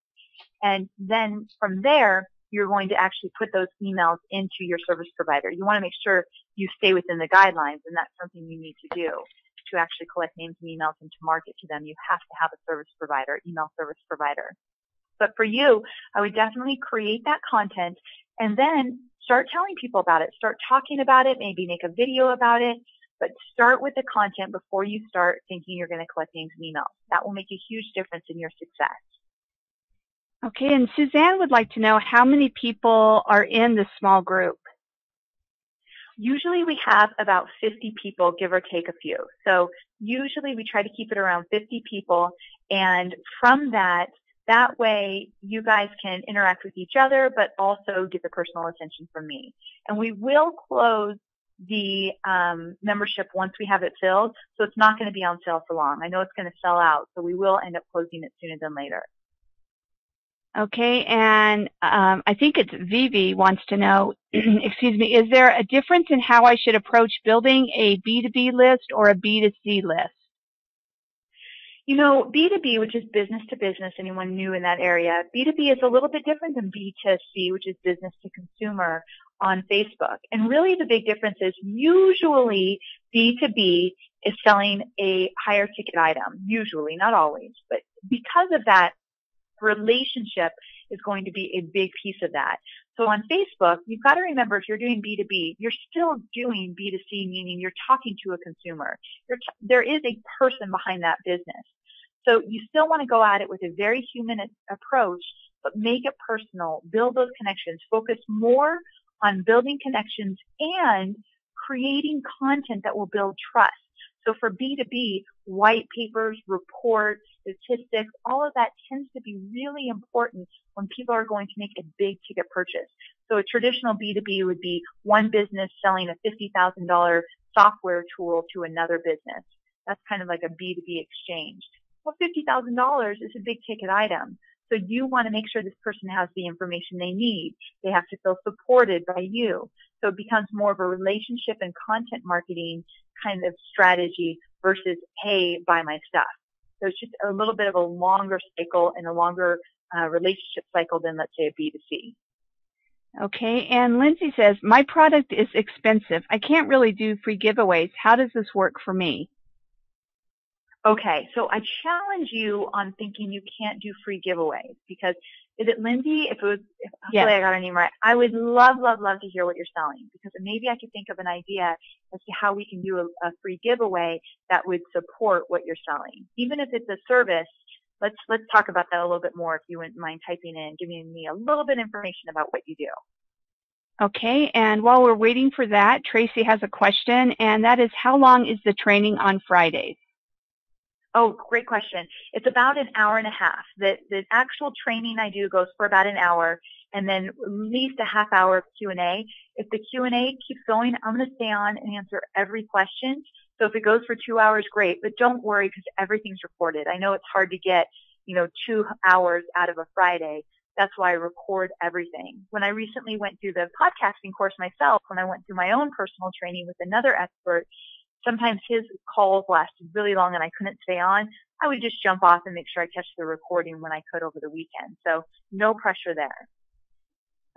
[SPEAKER 1] And then from there, you're going to actually put those emails into your service provider. You want to make sure you stay within the guidelines, and that's something you need to do to actually collect names and emails and to market to them. You have to have a service provider, email service provider. But for you, I would definitely create that content and then start telling people about it. Start talking about it, maybe make a video about it, but start with the content before you start thinking you're going to collect names and emails. That will make a huge difference in your success.
[SPEAKER 2] Okay, and Suzanne would like to know how many people are in the small group.
[SPEAKER 1] Usually we have about 50 people, give or take a few. So usually we try to keep it around 50 people, and from that way you guys can interact with each other, but also get the personal attention from me. And we will close the membership once we have it filled, so it's not going to be on sale for long. I know it's going to sell out, so we will end up closing it sooner than later.
[SPEAKER 2] Okay, and I think it's Vivi wants to know, excuse me, is there a difference in how I should approach building a B2B list or a B2C list?
[SPEAKER 1] You know, B2B, which is business to business, anyone new in that area, B2B is a little bit different than B2C, which is business to consumer on Facebook. And really the big difference is usually B2B is selling a higher ticket item, usually, not always. But because of that, relationship is going to be a big piece of that. So on Facebook, you've got to remember if you're doing B2B, you're still doing B2C, meaning you're talking to a consumer. There is a person behind that business. So you still want to go at it with a very human approach, but make it personal, build those connections, focus more on building connections and creating content that will build trust. So for B2B, white papers, reports, statistics, all of that tends to be really important when people are going to make a big ticket purchase. So a traditional B2B would be one business selling a $50,000 software tool to another business. That's kind of like a B2B exchange. Well, $50,000 is a big ticket item. So you want to make sure this person has the information they need. They have to feel supported by you. So it becomes more of a relationship and content marketing kind of strategy versus, hey, buy my stuff. So it's just a little bit of a longer cycle and a longer relationship cycle than, let's say, a B2C.
[SPEAKER 2] Okay, and Lindsay says, my product is expensive. I can't really do free giveaways. How does this work for me?
[SPEAKER 1] Okay, so I challenge you on thinking you can't do free giveaways because, is it Lindsay? Hopefully
[SPEAKER 2] yes.
[SPEAKER 1] I got her name right. I would love to hear what you're selling because maybe I could think of an idea as to how we can do a free giveaway that would support what you're selling. Even if it's a service, let's talk about that a little bit more if you wouldn't mind typing in, giving me a little bit of information about what you do.
[SPEAKER 2] Okay, and while we're waiting for that, Tracy has a question, and that is, how long is the training on Fridays?
[SPEAKER 1] Oh, great question. It's about an hour and a half. The actual training I do goes for about an hour and then at least a half hour of Q&A. If the Q&A keeps going, I'm going to stay on and answer every question. So if it goes for 2 hours, great, but don't worry because everything's recorded. I know it's hard to get, 2 hours out of a Friday. That's why I record everything. When I recently went through the podcasting course myself, when I went through my own personal training with another expert, sometimes his calls lasted really long and I couldn't stay on. I would just jump off and make sure I catch the recording when I could over the weekend. So no pressure there.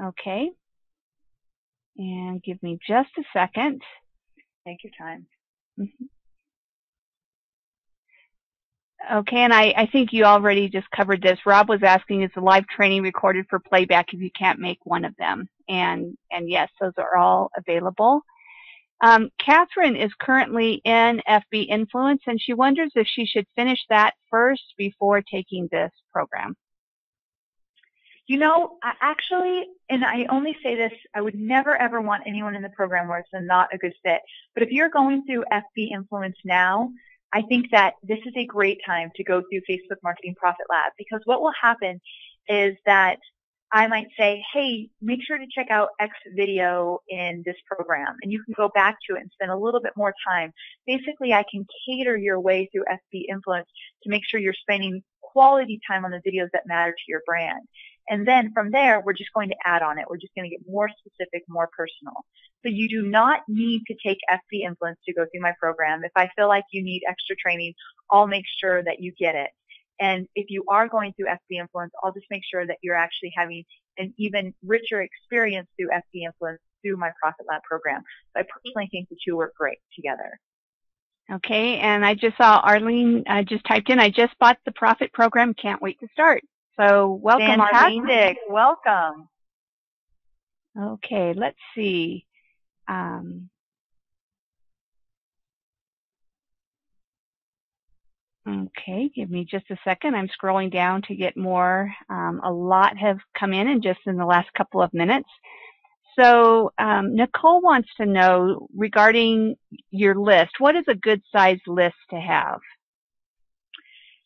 [SPEAKER 2] Okay. And give me just a second.
[SPEAKER 1] Take your time.
[SPEAKER 2] Mm-hmm. Okay, and I think you already just covered this. Rob was asking, is the live training recorded for playback if you can't make one of them? And yes, those are all available. Catherine is currently in FB Influence, and she wonders if she should finish that first before taking this program.
[SPEAKER 1] Actually, and I only say this, I would never ever want anyone in the program where it's not a good fit. But if you're going through FB Influence now, I think that this is a great time to go through Facebook Marketing Profit Lab because what will happen is that I might say, hey, make sure to check out X video in this program, and you can go back to it and spend a little bit more time. Basically, I can cater your way through FB Influence to make sure you're spending quality time on the videos that matter to your brand. And then from there, we're just going to add on it. We're just going to get more specific, more personal. So you do not need to take FB Influence to go through my program. If I feel like you need extra training, I'll make sure that you get it. And if you are going through FB Influence, I'll just make sure that you're actually having an even richer experience through FB Influence through my Profit Lab program. So I personally think the two work great together.
[SPEAKER 2] Okay, and I just saw Arlene just typed in, I just bought the Profit program, can't wait to start. So welcome, Arlene.
[SPEAKER 1] Fantastic. Welcome.
[SPEAKER 2] Okay, let's see. Okay, give me just a second. I'm scrolling down to get more. A lot have come in just in the last couple of minutes. So Nicole wants to know regarding your list, what is a good size list to have?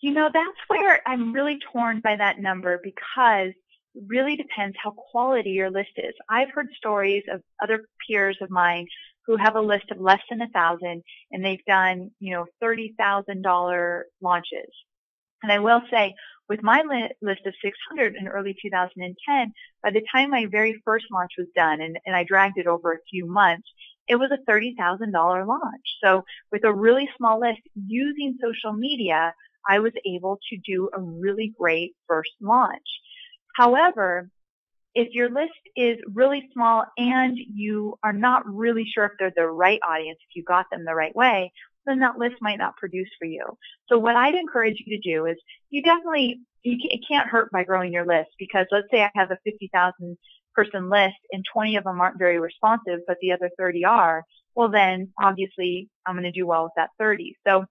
[SPEAKER 1] You know, that's where I'm really torn by that number because it really depends how quality your list is. I've heard stories of other peers of mine who have a list of less than 1,000 and they've done, you know, $30,000 launches. And I will say, with my list of 600 in early 2010, by the time my very first launch was done, and I dragged it over a few months, it was a $30,000 launch. So with a really small list, using social media, I was able to do a really great first launch. However, if your list is really small and you are not really sure if they're the right audience, if you got them the right way, then that list might not produce for you. So what I'd encourage you to do is it can't hurt by growing your list, because let's say I have a 50,000 person list and 20 of them aren't very responsive, but the other 30 are. Well, then obviously I'm going to do well with that 30. So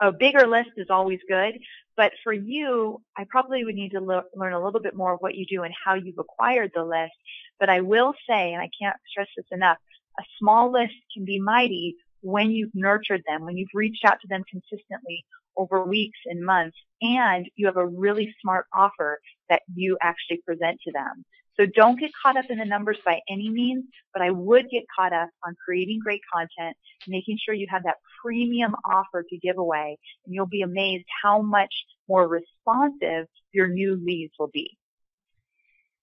[SPEAKER 1] a bigger list is always good, but for you, I probably would need to learn a little bit more of what you do and how you've acquired the list. But I will say, and I can't stress this enough, a small list can be mighty when you've nurtured them, when you've reached out to them consistently over weeks and months, and you have a really smart offer that you actually present to them. So don't get caught up in the numbers by any means, but I would get caught up on creating great content, making sure you have that premium offer to give away, and you'll be amazed how much more responsive your new leads will be.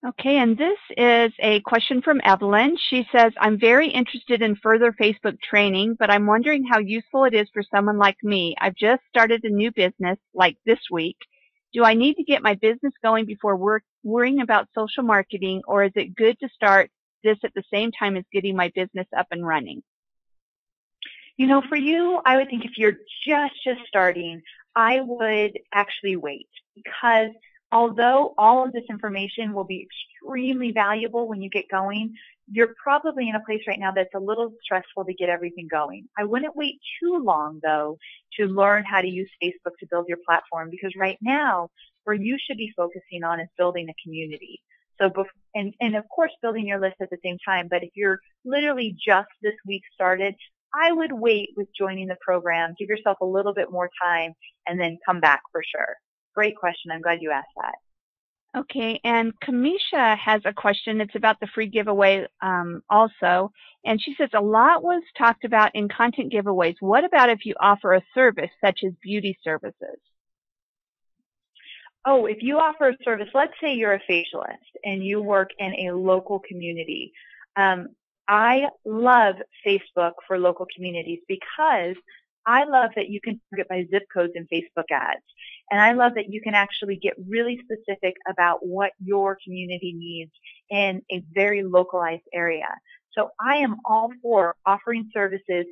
[SPEAKER 2] Okay, and this is a question from Evelyn. She says, I'm very interested in further Facebook training, but I'm wondering how useful it is for someone like me. I've just started a new business, like this week. Do I need to get my business going before worrying about social marketing, or is it good to start this at the same time as getting my business up and running?
[SPEAKER 1] You know, for you, I would think if you're just starting, I would actually wait, because although all of this information will be extremely valuable when you get going, you're probably in a place right now that's a little stressful to get everything going. I wouldn't wait too long, though, to learn how to use Facebook to build your platform, because right now, where you should be focusing on is building a community. So, and of course, building your list at the same time. But if you're literally just this week started, I would wait with joining the program, give yourself a little bit more time, and then come back for sure. Great question. I'm glad you asked that.
[SPEAKER 2] Okay, and Kamisha has a question. It's about the free giveaway also. And she says, a lot was talked about in content giveaways. What about if you offer a service such as beauty services?
[SPEAKER 1] Oh, if you offer a service, let's say you're a facialist and you work in a local community. I love Facebook for local communities because I love that you can target by zip codes in Facebook ads. And I love that you can actually get really specific about what your community needs in a very localized area. So I am all for offering services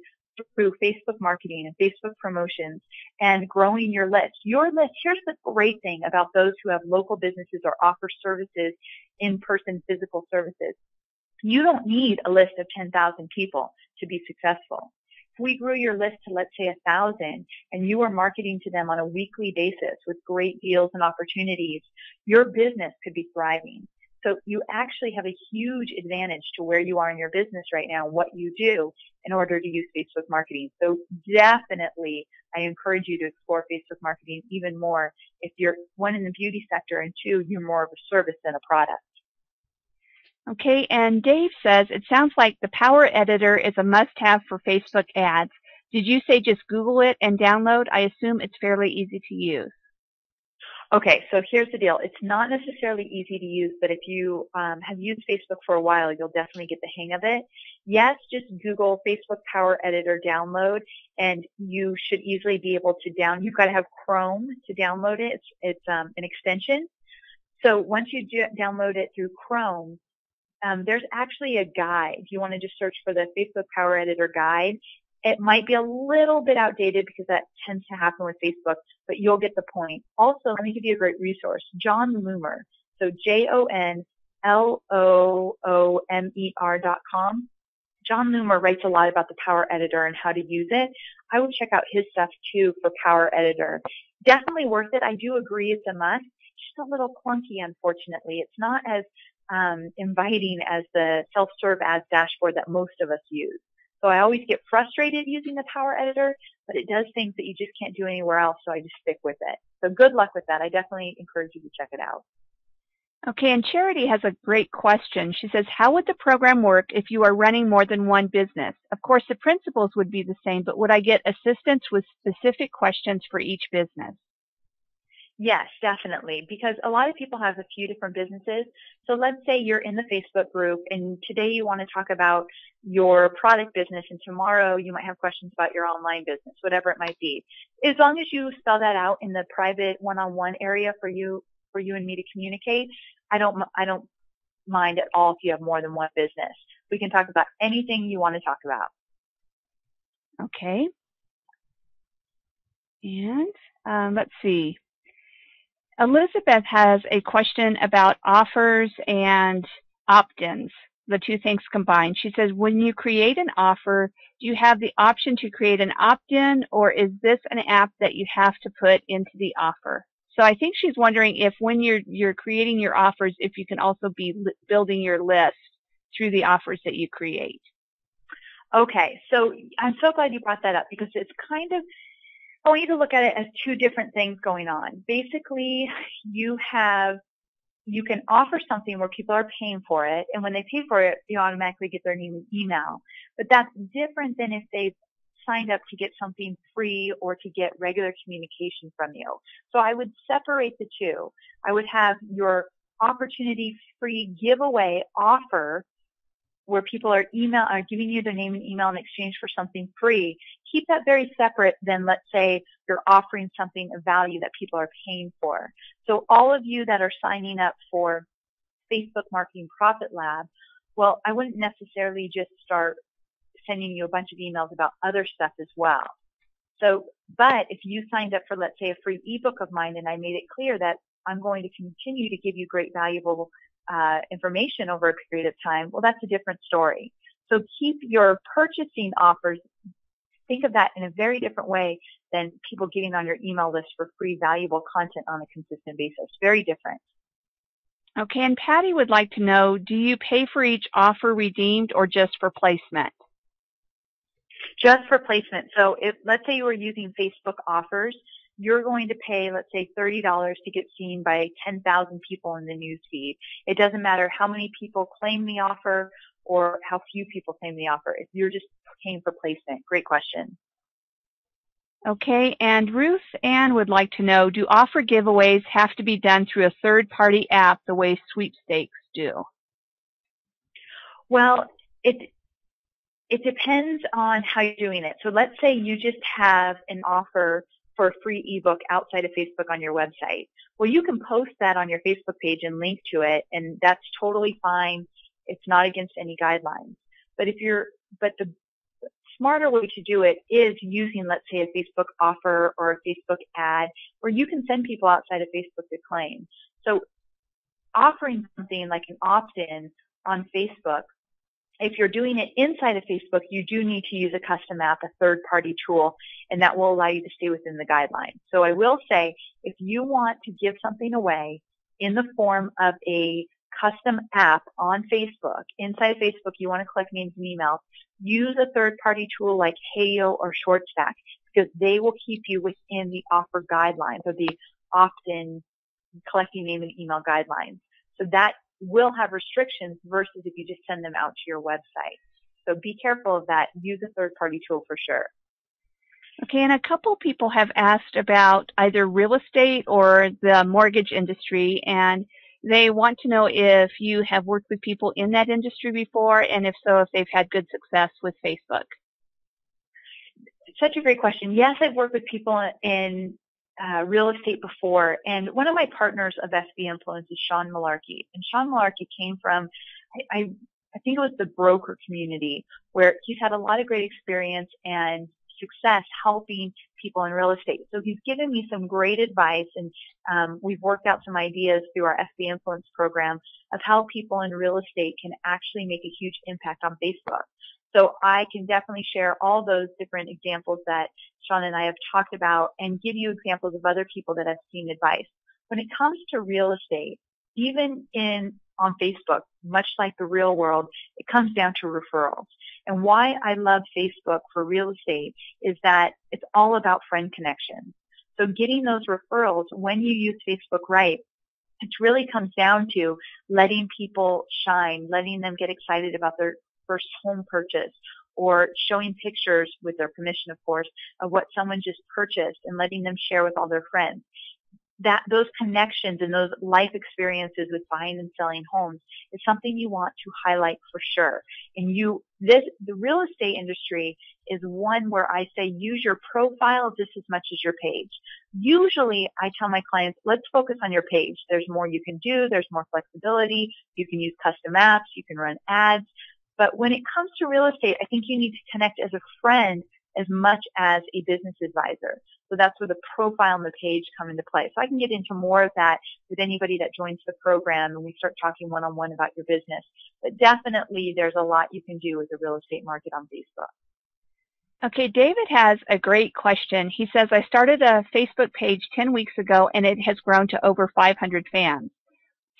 [SPEAKER 1] through Facebook marketing and Facebook promotions and growing your list. Your list, here's the great thing about those who have local businesses or offer services, in-person physical services. You don't need a list of 10,000 people to be successful. If we grew your list to, let's say, 1,000, and you are marketing to them on a weekly basis with great deals and opportunities, your business could be thriving. So you actually have a huge advantage to where you are in your business right now and what you do in order to use Facebook marketing. So definitely, I encourage you to explore Facebook marketing even more if you're, one, in the beauty sector, and two, you're more of a service than a product.
[SPEAKER 2] Okay, and Dave says, it sounds like the Power Editor is a must-have for Facebook ads. Did you say just Google it and download? I assume it's fairly easy to use.
[SPEAKER 1] Okay, so here's the deal. It's not necessarily easy to use, but if you have used Facebook for a while, you'll definitely get the hang of it. Yes, just Google Facebook Power Editor download, and you should easily be able to you've got to have Chrome to download it. It's an extension. So once you download it through Chrome, there's actually a guide. If you want to just search for the Facebook Power Editor guide, it might be a little bit outdated because that tends to happen with Facebook, but you'll get the point. Also, let me give you a great resource. Jon Loomer, so JONLOOMER.com. Jon Loomer writes a lot about the Power Editor and how to use it. I would check out his stuff too for Power Editor. Definitely worth it. I do agree it's a must. Just a little clunky, unfortunately. It's not as inviting as the self-serve ads dashboard that most of us use. So I always get frustrated using the Power Editor, but it does things that you just can't do anywhere else, so I just stick with it. So good luck with that. I definitely encourage you to check it out.
[SPEAKER 2] Okay, and Charity has a great question. She says, how would the program work if you are running more than one business? Of course, the principles would be the same, but would I get assistance with specific questions for each business?
[SPEAKER 1] Yes, definitely, because a lot of people have a few different businesses. So let's say you're in the Facebook group and today you want to talk about your product business and tomorrow you might have questions about your online business, whatever it might be. As long as you spell that out in the private one-on-one area for you and me to communicate, I don't mind at all if you have more than one business. We can talk about anything you want to talk about.
[SPEAKER 2] Okay. And let's see. Elizabeth has a question about offers and opt-ins, the two things combined. She says, when you create an offer, do you have the option to create an opt-in, or is this an app that you have to put into the offer? So I think she's wondering if when you're creating your offers, if you can also be building your list through the offers that you create.
[SPEAKER 1] Okay, so I'm so glad you brought that up because it's kind of, I want you to look at it as two different things going on. Basically, you can offer something where people are paying for it, and when they pay for it, you automatically get their name and email. But that's different than if they've signed up to get something free or to get regular communication from you. So I would separate the two. I would have your opportunity free giveaway offer where people are giving you their name and email in exchange for something free. Keep that very separate than, let's say, you're offering something of value that people are paying for. So all of you that are signing up for Facebook Marketing Profit Lab, well, I wouldn't necessarily just start sending you a bunch of emails about other stuff as well. So, but if you signed up for, let's say, a free ebook of mine and I made it clear that I'm going to continue to give you great, valuable information over a period of time, well, that's a different story. So keep your purchasing offers, think of that in a very different way than people getting on your email list for free, valuable content on a consistent basis. Very different.
[SPEAKER 2] Okay, and Patty would like to know, do you pay for each offer redeemed or just for placement?
[SPEAKER 1] Just for placement. So let's say you were using Facebook offers, you're going to pay, let's say, $30 to get seen by 10,000 people in the news feed. It doesn't matter how many people claim the offer or how few people claim the offer. If you're just paying for placement. Great question.
[SPEAKER 2] Okay, and Ruth Ann would like to know, do offer giveaways have to be done through a third-party app the way sweepstakes do?
[SPEAKER 1] Well, it depends on how you're doing it. So let's say you just have an offer for a free ebook outside of Facebook on your website. Well, you can post that on your Facebook page and link to it, and that's totally fine. It's not against any guidelines. But the smarter way to do it is using, let's say, a Facebook offer or a Facebook ad where you can send people outside of Facebook to claim. So offering something like an opt-in on Facebook, if you're doing it inside of Facebook, you do need to use a custom app, a third-party tool, and that will allow you to stay within the guidelines. So I will say, if you want to give something away in the form of a custom app on Facebook, inside of Facebook, you want to collect names and emails, use a third-party tool like Heyo or ShortStack because they will keep you within the offer guidelines or the opt-in collecting name and email guidelines. So that will have restrictions versus if you just send them out to your website. So be careful of that. Use a third-party tool for sure.
[SPEAKER 2] Okay, and a couple people have asked about either real estate or the mortgage industry, and they want to know if you have worked with people in that industry before, and if so, if they've had good success with Facebook.
[SPEAKER 1] Such a great question. Yes, I've worked with people in real estate before, and one of my partners of SB Influence is Sean Malarkey. And Sean Malarkey came from, I think it was the broker community, where he's had a lot of great experience and success helping people in real estate. So he's given me some great advice, and we've worked out some ideas through our SB Influence program of how people in real estate can actually make a huge impact on Facebook. So I can definitely share all those different examples that Sean and I have talked about and give you examples of other people that have seen advice. When it comes to real estate, even on Facebook, much like the real world, it comes down to referrals. And why I love Facebook for real estate is that it's all about friend connections. So getting those referrals when you use Facebook right, it really comes down to letting people shine, letting them get excited about their first home purchase, or showing pictures with their permission, of course, of what someone just purchased and letting them share with all their friends. Those connections and those life experiences with buying and selling homes is something you want to highlight for sure. And the real estate industry is one where I say use your profile just as much as your page. Usually I tell my clients, let's focus on your page. There's more you can do. There's more flexibility. You can use custom apps. You can run ads. But when it comes to real estate, I think you need to connect as a friend as much as a business advisor. So that's where the profile and the page come into play. So I can get into more of that with anybody that joins the program and we start talking one-on-one about your business. But definitely there's a lot you can do with the real estate market on Facebook.
[SPEAKER 2] Okay, David has a great question. He says, I started a Facebook page 10 weeks ago and it has grown to over 500 fans.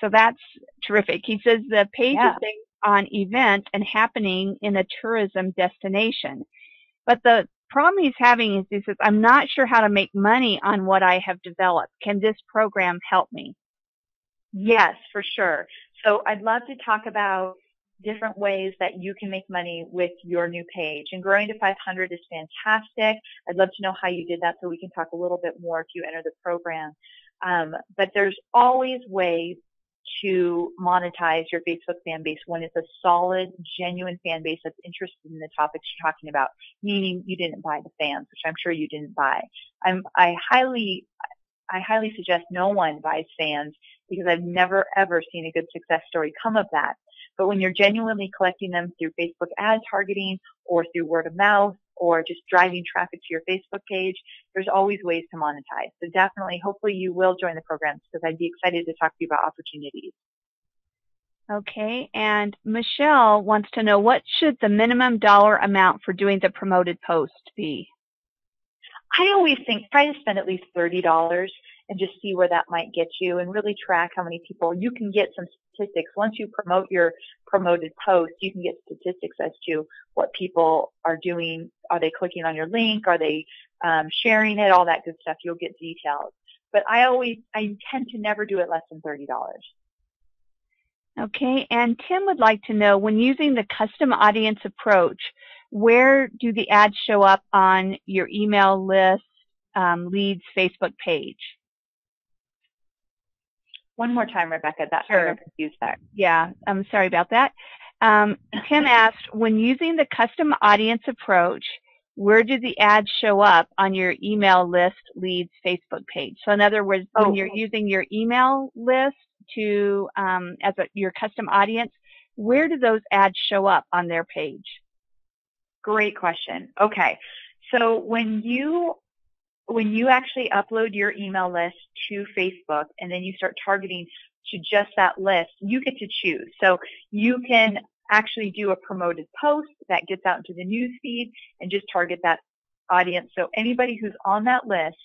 [SPEAKER 2] So that's terrific. He says the page is based on events and happening in a tourism destination. But the problem he's having is he says, I'm not sure how to make money on what I have developed. Can this program help me?
[SPEAKER 1] Yes, for sure. So I'd love to talk about different ways that you can make money with your new page. And growing to 500 is fantastic. I'd love to know how you did that so we can talk a little bit more if you enter the program. But there's always ways to monetize your Facebook fan base when it's a solid, genuine fan base that's interested in the topics you're talking about, meaning you didn't buy the fans, which I'm sure you didn't buy. I highly suggest no one buys fans because I've never ever seen a good success story come of that. But when you're genuinely collecting them through Facebook ad targeting or through word of mouth or just driving traffic to your Facebook page, there's always ways to monetize. So definitely, hopefully you will join the programs because I'd be excited to talk to you about opportunities.
[SPEAKER 2] Okay, and Michelle wants to know, what should the minimum dollar amount for doing the promoted post be?
[SPEAKER 1] I always think try to spend at least $30 and just see where that might get you and really track how many people. You can get some statistics. Once you promote your promoted post, you can get statistics as to what people are doing. Are they clicking on your link? Are they sharing it? All that good stuff. You'll get details. But I tend to never do it less than $30.
[SPEAKER 2] Okay, and Tim would like to know, when using the custom audience approach, where do the ads show up on your email list, leads Facebook page?
[SPEAKER 1] One more time, Rebecca. That
[SPEAKER 2] Sure.
[SPEAKER 1] I'm confused there.
[SPEAKER 2] Yeah, I'm sorry about that. Tim asked, when using the custom audience approach, where do the ads show up on your email list, leads, Facebook page? So in other words, when you're using your email list to your custom audience, where do those ads show up on their page?
[SPEAKER 1] Great question. Okay, so when you actually upload your email list to Facebook and then you start targeting to just that list, you get to choose. So you can actually do a promoted post that gets out into the news feed and just target that audience. So anybody who's on that list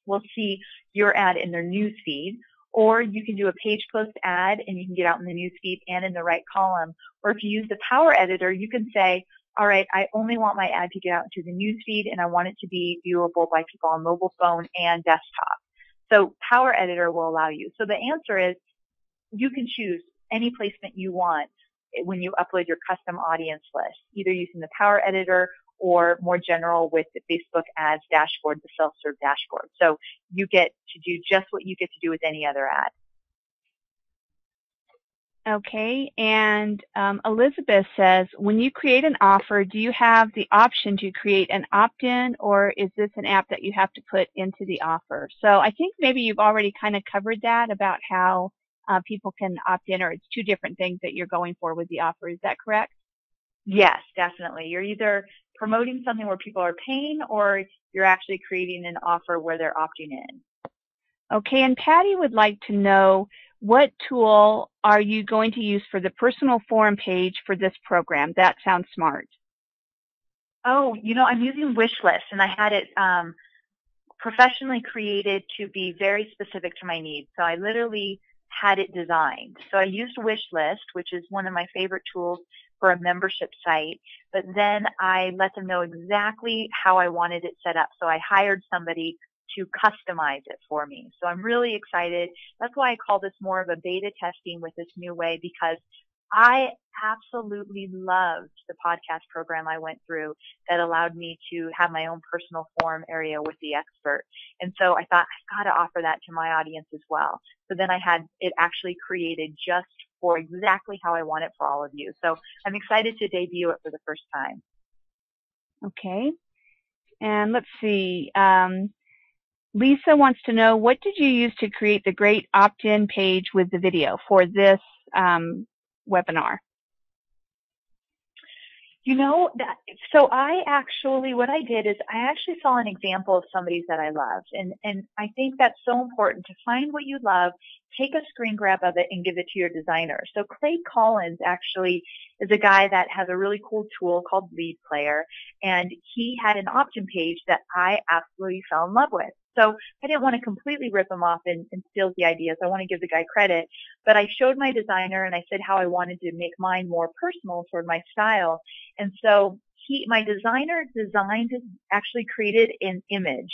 [SPEAKER 1] will see your ad in their news feed, or you can do a page post ad and you can get out in the news feed and in the right column. Or if you use the Power Editor, you can say, all right, I only want my ad to get out into the news feed and I want it to be viewable by people on mobile phone and desktop. So Power Editor will allow you. So the answer is you can choose any placement you want when you upload your custom audience list, either using the Power Editor or more general with the Facebook Ads dashboard, the self-serve dashboard. So you get to do just what you get to do with any other ad.
[SPEAKER 2] Okay, and Elizabeth says, when you create an offer, do you have the option to create an opt-in, or is this an app that you have to put into the offer? So I think maybe you've already kind of covered that about how people can opt in, or it's two different things that you're going for with the offer. Is that correct?
[SPEAKER 1] Yes, definitely. You're either promoting something where people are paying, or you're actually creating an offer where they're opting in.
[SPEAKER 2] Okay, and Patty would like to know, what tool are you going to use for the personal forum page for this program? That sounds smart.
[SPEAKER 1] Oh, I'm using Wishlist, and I had it professionally created to be very specific to my needs. So I literally had it designed. So I used Wishlist, which is one of my favorite tools for a membership site, but then I let them know exactly how I wanted it set up. So I hired somebody to customize it for me. So I'm really excited. That's why I call this more of a beta testing with this new way, because I absolutely loved the podcast program I went through that allowed me to have my own personal forum area with the expert. And so I thought, I've got to offer that to my audience as well. So then I had it actually created just for exactly how I want it for all of you. So I'm excited to debut it for the first time.
[SPEAKER 2] Okay. And let's see. Lisa wants to know, what did you use to create the great opt-in page with the video for this webinar?
[SPEAKER 1] So what I did is I actually saw an example of somebody's that I loved. And I think that's so important to find what you love, take a screen grab of it, and give it to your designer. So Clay Collins actually is a guy that has a really cool tool called Lead Player, and he had an opt-in page that I absolutely fell in love with. So I didn't want to completely rip him off and steal the ideas. I want to give the guy credit, but I showed my designer and I said how I wanted to make mine more personal toward my style. And so my designer actually created an image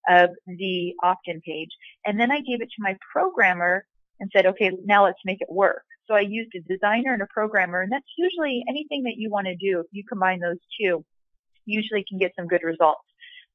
[SPEAKER 1] of the opt-in page. And then I gave it to my programmer and said, okay, now let's make it work. So I used a designer and a programmer, and that's usually anything that you want to do. If you combine those two, usually can get some good results.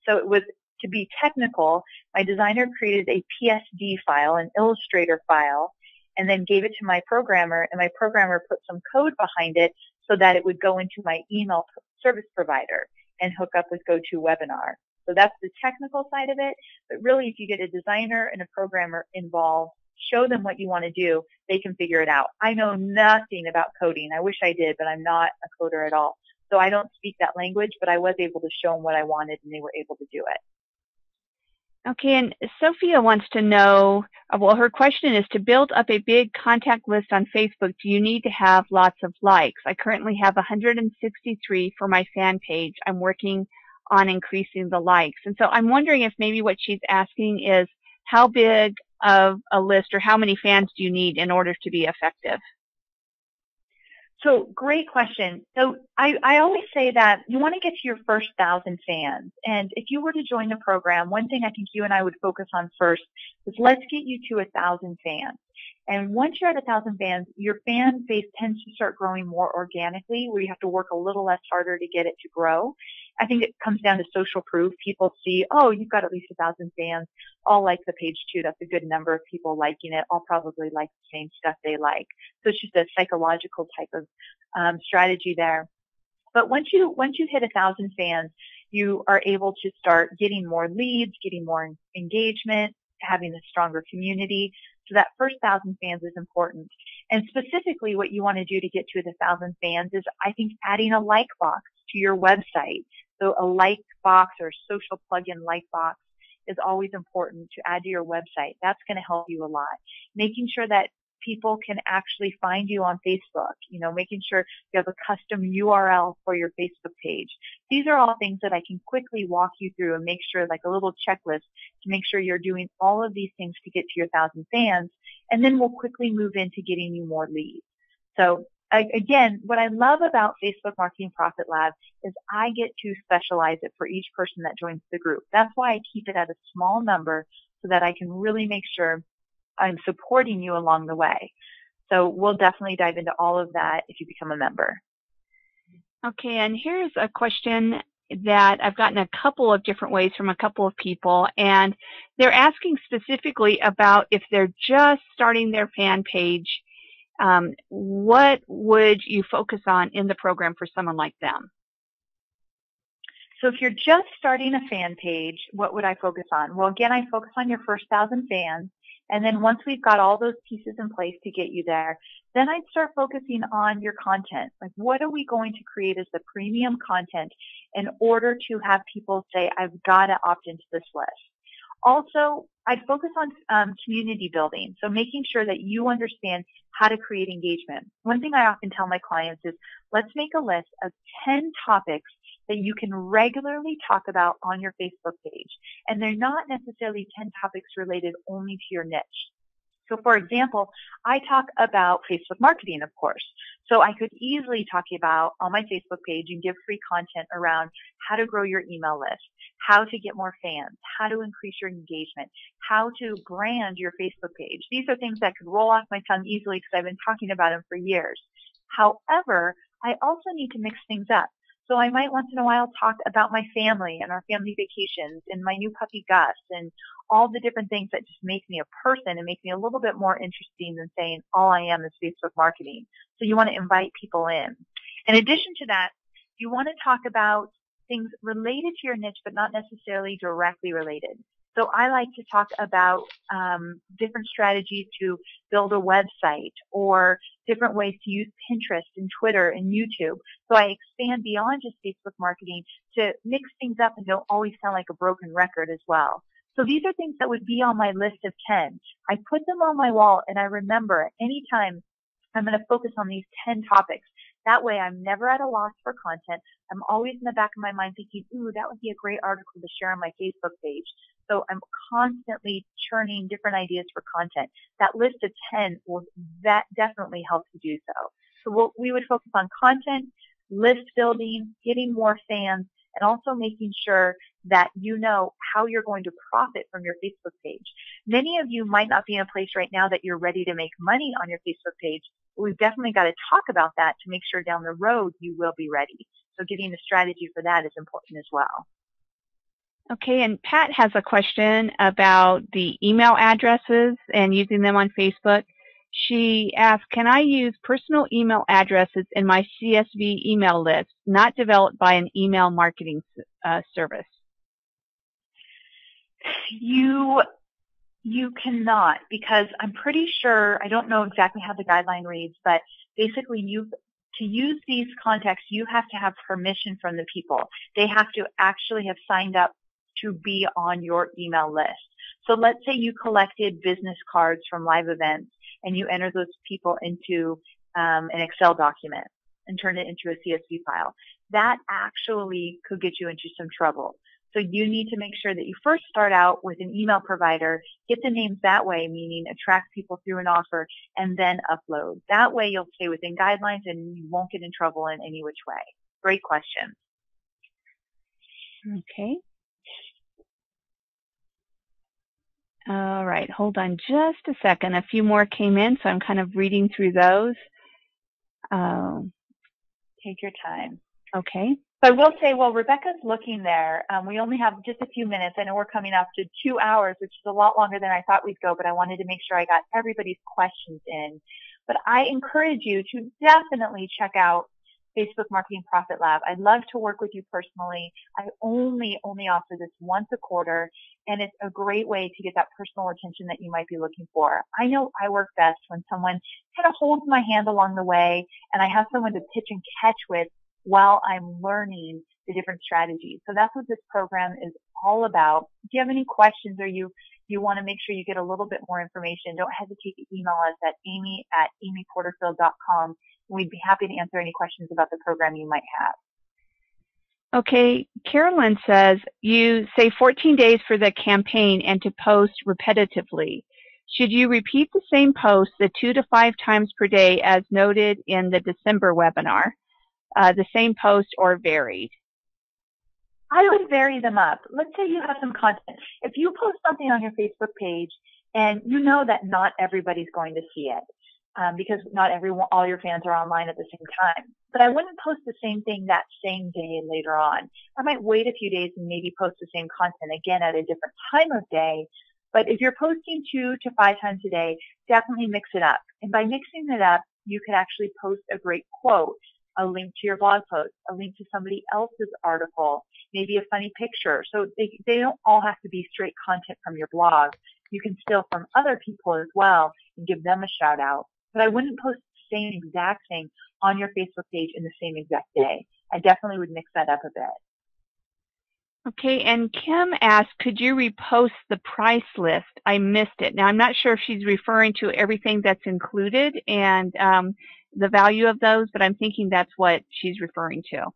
[SPEAKER 1] So it was, to be technical, my designer created a PSD file, an Illustrator file, and then gave it to my programmer, and my programmer put some code behind it so that it would go into my email service provider and hook up with GoToWebinar. So that's the technical side of it. But really, if you get a designer and a programmer involved, show them what you want to do, they can figure it out. I know nothing about coding. I wish I did, but I'm not a coder at all. So I don't speak that language, but I was able to show them what I wanted, and they were able to do it.
[SPEAKER 2] Okay, and Sophia wants to know, well, her question is, to build up a big contact list on Facebook, do you need to have lots of likes? I currently have 163 for my fan page. I'm working on increasing the likes. And so I'm wondering if maybe what she's asking is, how big of a list or how many fans do you need in order to be effective?
[SPEAKER 1] So great question. So I always say that you want to get to your first 1,000 fans. And if you were to join the program, one thing I think you and I would focus on first is let's get you to 1,000 fans. And once you're at 1,000 fans, your fan base tends to start growing more organically, where you have to work a little less harder to get it to grow. I think it comes down to social proof. People see, oh, you've got at least 1,000 fans. I'll like the page too. That's a good number of people liking it. I'll probably like the same stuff they like. So it's just a psychological type of strategy there. But once you hit 1,000 fans, you are able to start getting more leads, getting more engagement, having a stronger community. So that first 1,000 fans is important. And specifically what you want to do to get to the 1,000 fans is, I think, adding a like box to your website. So a like box or social plugin like box is always important to add to your website. That's going to help you a lot. Making sure that people can actually find you on Facebook, making sure you have a custom URL for your Facebook page. These are all things that I can quickly walk you through and make sure, like a little checklist, to make sure you're doing all of these things to get to your 1,000 fans, and then we'll quickly move into getting you more leads. So again, what I love about Facebook Marketing Profit Lab is I get to specialize it for each person that joins the group. That's why I keep it at a small number, so that I can really make sure I'm supporting you along the way. So we'll definitely dive into all of that if you become a member.
[SPEAKER 2] Okay, and here's a question that I've gotten a couple of different ways from a couple of people, and they're asking specifically about if they're just starting their fan page, what would you focus on in the program for someone like them?
[SPEAKER 1] So if you're just starting a fan page, what would I focus on? Well, again, I focus on your first 1,000 fans. And then once we've got all those pieces in place to get you there, then I'd start focusing on your content. Like, what are we going to create as the premium content in order to have people say, I've got to opt into this list? Also, I'd focus on community building. So making sure that you understand how to create engagement. One thing I often tell my clients is, let's make a list of 10 topics that you can regularly talk about on your Facebook page. And they're not necessarily 10 topics related only to your niche. So for example, I talk about Facebook marketing, of course. So I could easily talk about on my Facebook page and give free content around how to grow your email list, how to get more fans, how to increase your engagement, how to brand your Facebook page. These are things that could roll off my tongue easily because I've been talking about them for years. However, I also need to mix things up. So I might once in a while talk about my family and our family vacations and my new puppy Gus and all the different things that just make me a person and make me a little bit more interesting than saying all I am is Facebook marketing. So you want to invite people in. In addition to that, you want to talk about things related to your niche but not necessarily directly related. So I like to talk about different strategies to build a website or different ways to use Pinterest and Twitter and YouTube. So I expand beyond just Facebook marketing to mix things up and don't always sound like a broken record as well. So these are things that would be on my list of 10. I put them on my wall and I remember anytime I'm going to focus on these 10 topics. That way I'm never at a loss for content. I'm always in the back of my mind thinking, ooh, that would be a great article to share on my Facebook page. So I'm constantly churning different ideas for content. That list of 10 will definitely help to do so. So we would focus on content, list building, getting more fans, and also making sure that you know how you're going to profit from your Facebook page. Many of you might not be in a place right now that you're ready to make money on your Facebook page, but we've definitely got to talk about that to make sure down the road you will be ready. So getting a strategy for that is important as well.
[SPEAKER 2] Okay, and Pat has a question about the email addresses and using them on Facebook. She asked, can I use personal email addresses in my CSV email list, not developed by an email marketing service?
[SPEAKER 1] You cannot, because I'm pretty sure, I don't know exactly how the guideline reads, but basically to use these contacts, you have to have permission from the people. They have to actually have signed up to be on your email list. So let's say you collected business cards from live events and you enter those people into an Excel document and turn it into a CSV file. That actually could get you into some trouble. So you need to make sure that you first start out with an email provider, get the names that way, meaning attract people through an offer, and then upload. That way you'll stay within guidelines and you won't get in trouble in any which way. Great question.
[SPEAKER 2] Okay. All right, hold on just a second. A few more came in, so I'm kind of reading through those.
[SPEAKER 1] Take your time.
[SPEAKER 2] Okay.
[SPEAKER 1] So I will say, while Rebecca's looking there, we only have just a few minutes. I know we're coming up to 2 hours, which is a lot longer than I thought we'd go, but I wanted to make sure I got everybody's questions in. But I encourage you to definitely check out Facebook Marketing Profit Lab. I'd love to work with you personally. I only offer this once a quarter, and it's a great way to get that personal attention that you might be looking for. I know I work best when someone kind of holds my hand along the way, and I have someone to pitch and catch with while I'm learning the different strategies. So that's what this program is all about. If you have any questions or you want to make sure you get a little bit more information, don't hesitate to email us at amy@amyporterfield.com. We'd be happy to answer any questions about the program you might have.
[SPEAKER 2] Okay, Carolyn says, you say 14 days for the campaign and to post repetitively. Should you repeat the same post the 2 to 5 times per day as noted in the December webinar, the same post or varied?
[SPEAKER 1] I would vary them up. Let's say you have some content. If you post something on your Facebook page and you know that not everybody's going to see it, because not all your fans are online at the same time. But I wouldn't post the same thing that same day later on. I might wait a few days and maybe post the same content again at a different time of day. But if you're posting 2 to 5 times a day, definitely mix it up. And by mixing it up, you could actually post a great quote, a link to your blog post, a link to somebody else's article, maybe a funny picture. So they don't all have to be straight content from your blog. You can steal from other people as well and give them a shout out. But I wouldn't post the same exact thing on your Facebook page in the same exact day. I definitely would mix that up a bit.
[SPEAKER 2] Okay, and Kim asked, could you repost the price list? I missed it. Now, I'm not sure if she's referring to everything that's included and the value of those, but I'm thinking that's what she's referring to.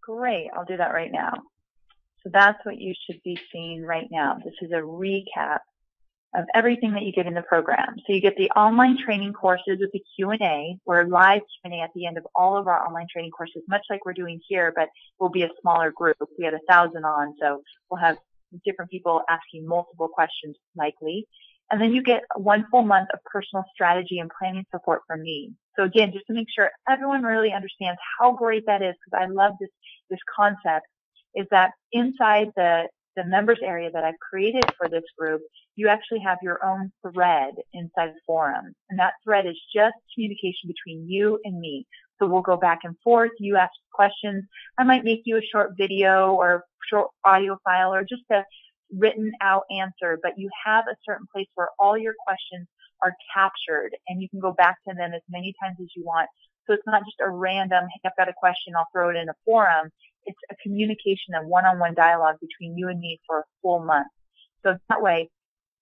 [SPEAKER 1] Great. I'll do that right now. So that's what you should be seeing right now. This is a recap of everything that you get in the program. So you get the online training courses with the Q&A. We're live Q&A at the end of all of our online training courses, much like we're doing here, but we'll be a smaller group. We had 1,000 on, so we'll have different people asking multiple questions likely. And then you get 1 full month of personal strategy and planning support from me. So again, just to make sure everyone really understands how great that is, because I love this concept, is that inside the members area that I've created for this group, you actually have your own thread inside the forum. And that thread is just communication between you and me. So we'll go back and forth. You ask questions. I might make you a short video or short audio file or just a written out answer, but you have a certain place where all your questions are captured and you can go back to them as many times as you want. So it's not just a random, hey, I've got a question, I'll throw it in a forum. It's a communication and one-on-one dialogue between you and me for a full month. So that way,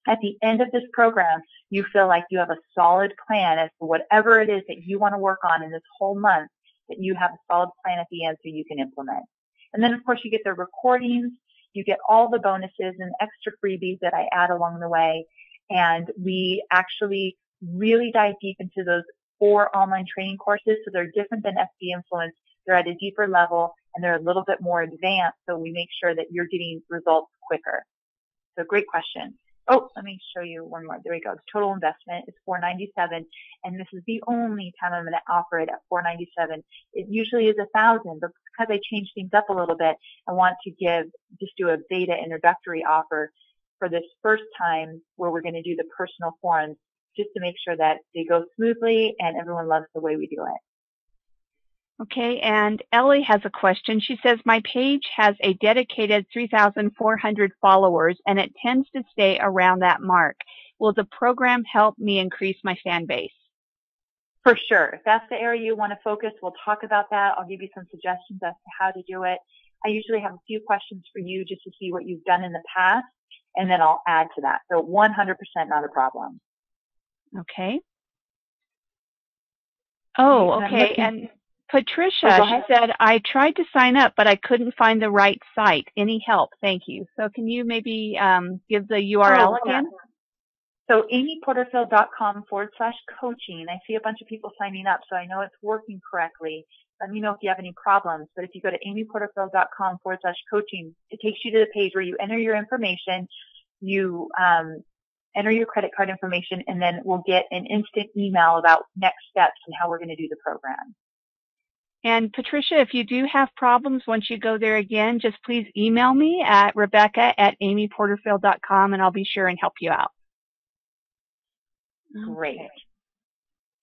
[SPEAKER 1] at the end of this program, you feel like you have a solid plan as to whatever it is that you want to work on in this whole month, that you have a solid plan at the end so you can implement. And then, of course, you get the recordings, you get all the bonuses and extra freebies that I add along the way. And we actually really dive deep into those 4 online training courses. So they're different than FB Influence. They're at a deeper level and they're a little bit more advanced. So we make sure that you're getting results quicker. So great question. Oh, let me show you one more. There we go. The total investment is $497, and this is the only time I'm going to offer it at $497. It usually is $1,000, but because I changed things up a little bit, I want to just do a beta introductory offer for this first time where we're going to do the personal forums just to make sure that they go smoothly and everyone loves the way we do it.
[SPEAKER 2] Okay, and Ellie has a question. She says, my page has a dedicated 3,400 followers, and it tends to stay around that mark. Will the program help me increase my fan base?
[SPEAKER 1] For sure. If that's the area you want to focus, we'll talk about that. I'll give you some suggestions as to how to do it. I usually have a few questions for you just to see what you've done in the past, and then I'll add to that. So 100% not a problem.
[SPEAKER 2] Okay. Oh, okay. And Patricia, she said, I tried to sign up, but I couldn't find the right site. Any help? Thank you. So can you maybe give the URL again?
[SPEAKER 1] So amyporterfield.com/coaching. I see a bunch of people signing up, so I know it's working correctly. Let me know if you have any problems. But if you go to amyporterfield.com/coaching, it takes you to the page where you enter your information, you enter your credit card information, and then we'll get an instant email about next steps and how we're going to do the program.
[SPEAKER 2] And Patricia, if you do have problems once you go there again, just please email me at Rebecca@amyporterfield.com, and I'll be sure and help you out.
[SPEAKER 1] Great.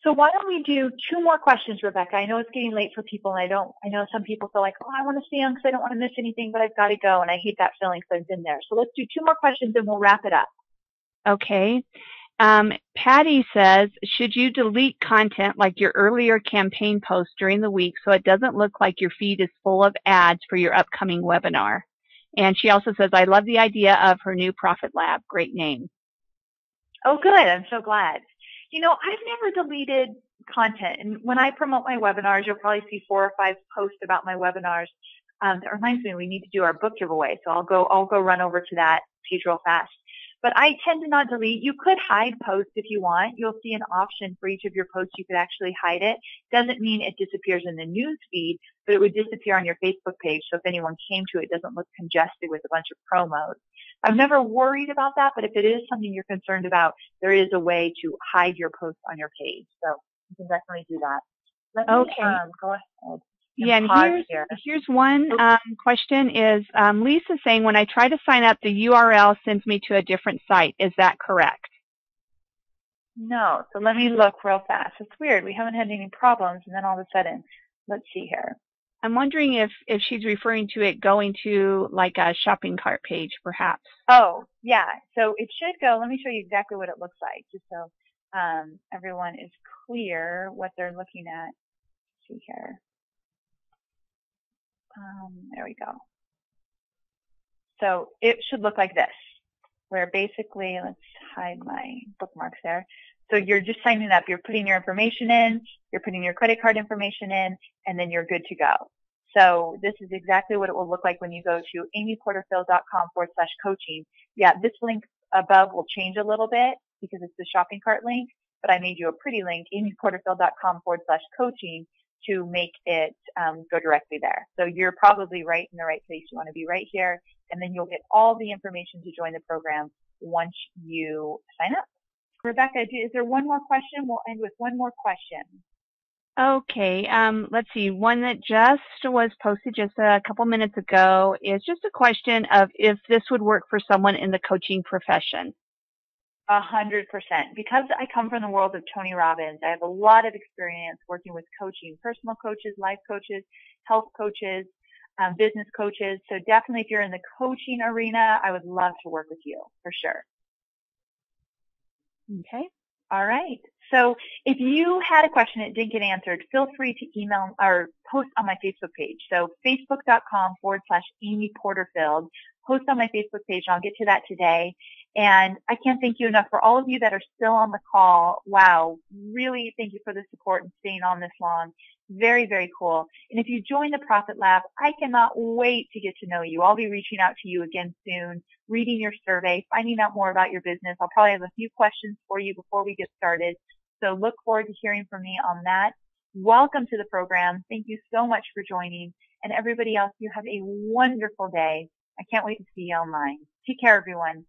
[SPEAKER 1] So why don't we do 2 more questions, Rebecca? I know it's getting late for people, and I know some people feel like, oh, I want to stay on because I don't want to miss anything, but I've got to go, and I hate that feeling because I've been there. So let's do 2 more questions, and we'll wrap it up.
[SPEAKER 2] Okay. Patty says, should you delete content like your earlier campaign posts during the week so it doesn't look like your feed is full of ads for your upcoming webinar? And she also says, I love the idea of her new Profit Lab. Great name. Oh, good. I'm so glad. You know, I've never deleted content. And when I promote my webinars, you'll probably see 4 or 5 posts about my webinars. That reminds me, we need to do our book giveaway. So I'll go run over to that page real fast.
[SPEAKER 1] But I tend to not delete. You could hide posts if you want. You'll see an option for each of your posts. You could actually hide it. Doesn't mean it disappears in the news feed, but it would disappear on your Facebook page. So if anyone came to it, it doesn't look congested with a bunch of promos. I've never worried about that, but if it is something you're concerned about, there is a way to hide your posts on your page. So you can definitely do that. Let me go ahead.
[SPEAKER 2] Yeah, and here's one question is Lisa saying, when I try to sign up, the URL sends me to a different site. Is that correct?
[SPEAKER 1] No. So let me look real fast. It's weird. We haven't had any problems, and then all of a sudden, let's see here.
[SPEAKER 2] I'm wondering if she's referring to it going to like a shopping cart page, perhaps.
[SPEAKER 1] Oh, yeah. So it should go. Let me show you exactly what it looks like, just so everyone is clear what they're looking at. Let's see here. There we go. So it should look like this, where basically, let's hide my bookmarks there. So you're just signing up. You're putting your information in, you're putting your credit card information in, and then you're good to go. So this is exactly what it will look like when you go to amyporterfield.com/coaching. Yeah, this link above will change a little bit because it's the shopping cart link, but I made you a pretty link, amyporterfield.com/coaching, to make it go directly there. So you're probably right in the right place. You want to be right here, and then you'll get all the information to join the program once you sign up. Rebecca, is there one more question? We'll end with one more question.
[SPEAKER 2] Okay, let's see. One that just was posted just a couple minutes ago is just a question of if this would work for someone in the coaching profession.
[SPEAKER 1] 100%. Because I come from the world of Tony Robbins, I have a lot of experience working with coaching, personal coaches, life coaches, health coaches, business coaches. So definitely if you're in the coaching arena, I would love to work with you for sure. Okay. All right. So if you had a question that didn't get answered, feel free to email or post on my Facebook page. So facebook.com/AmyPorterfield. Post on my Facebook page, and I'll get to that today. And I can't thank you enough for all of you that are still on the call. Wow. Really thank you for the support and staying on this long. Very, very cool. And if you join the Profit Lab, I cannot wait to get to know you. I'll be reaching out to you again soon, reading your survey, finding out more about your business. I'll probably have a few questions for you before we get started. So look forward to hearing from me on that. Welcome to the program. Thank you so much for joining. And everybody else, you have a wonderful day. I can't wait to see you online. Take care, everyone.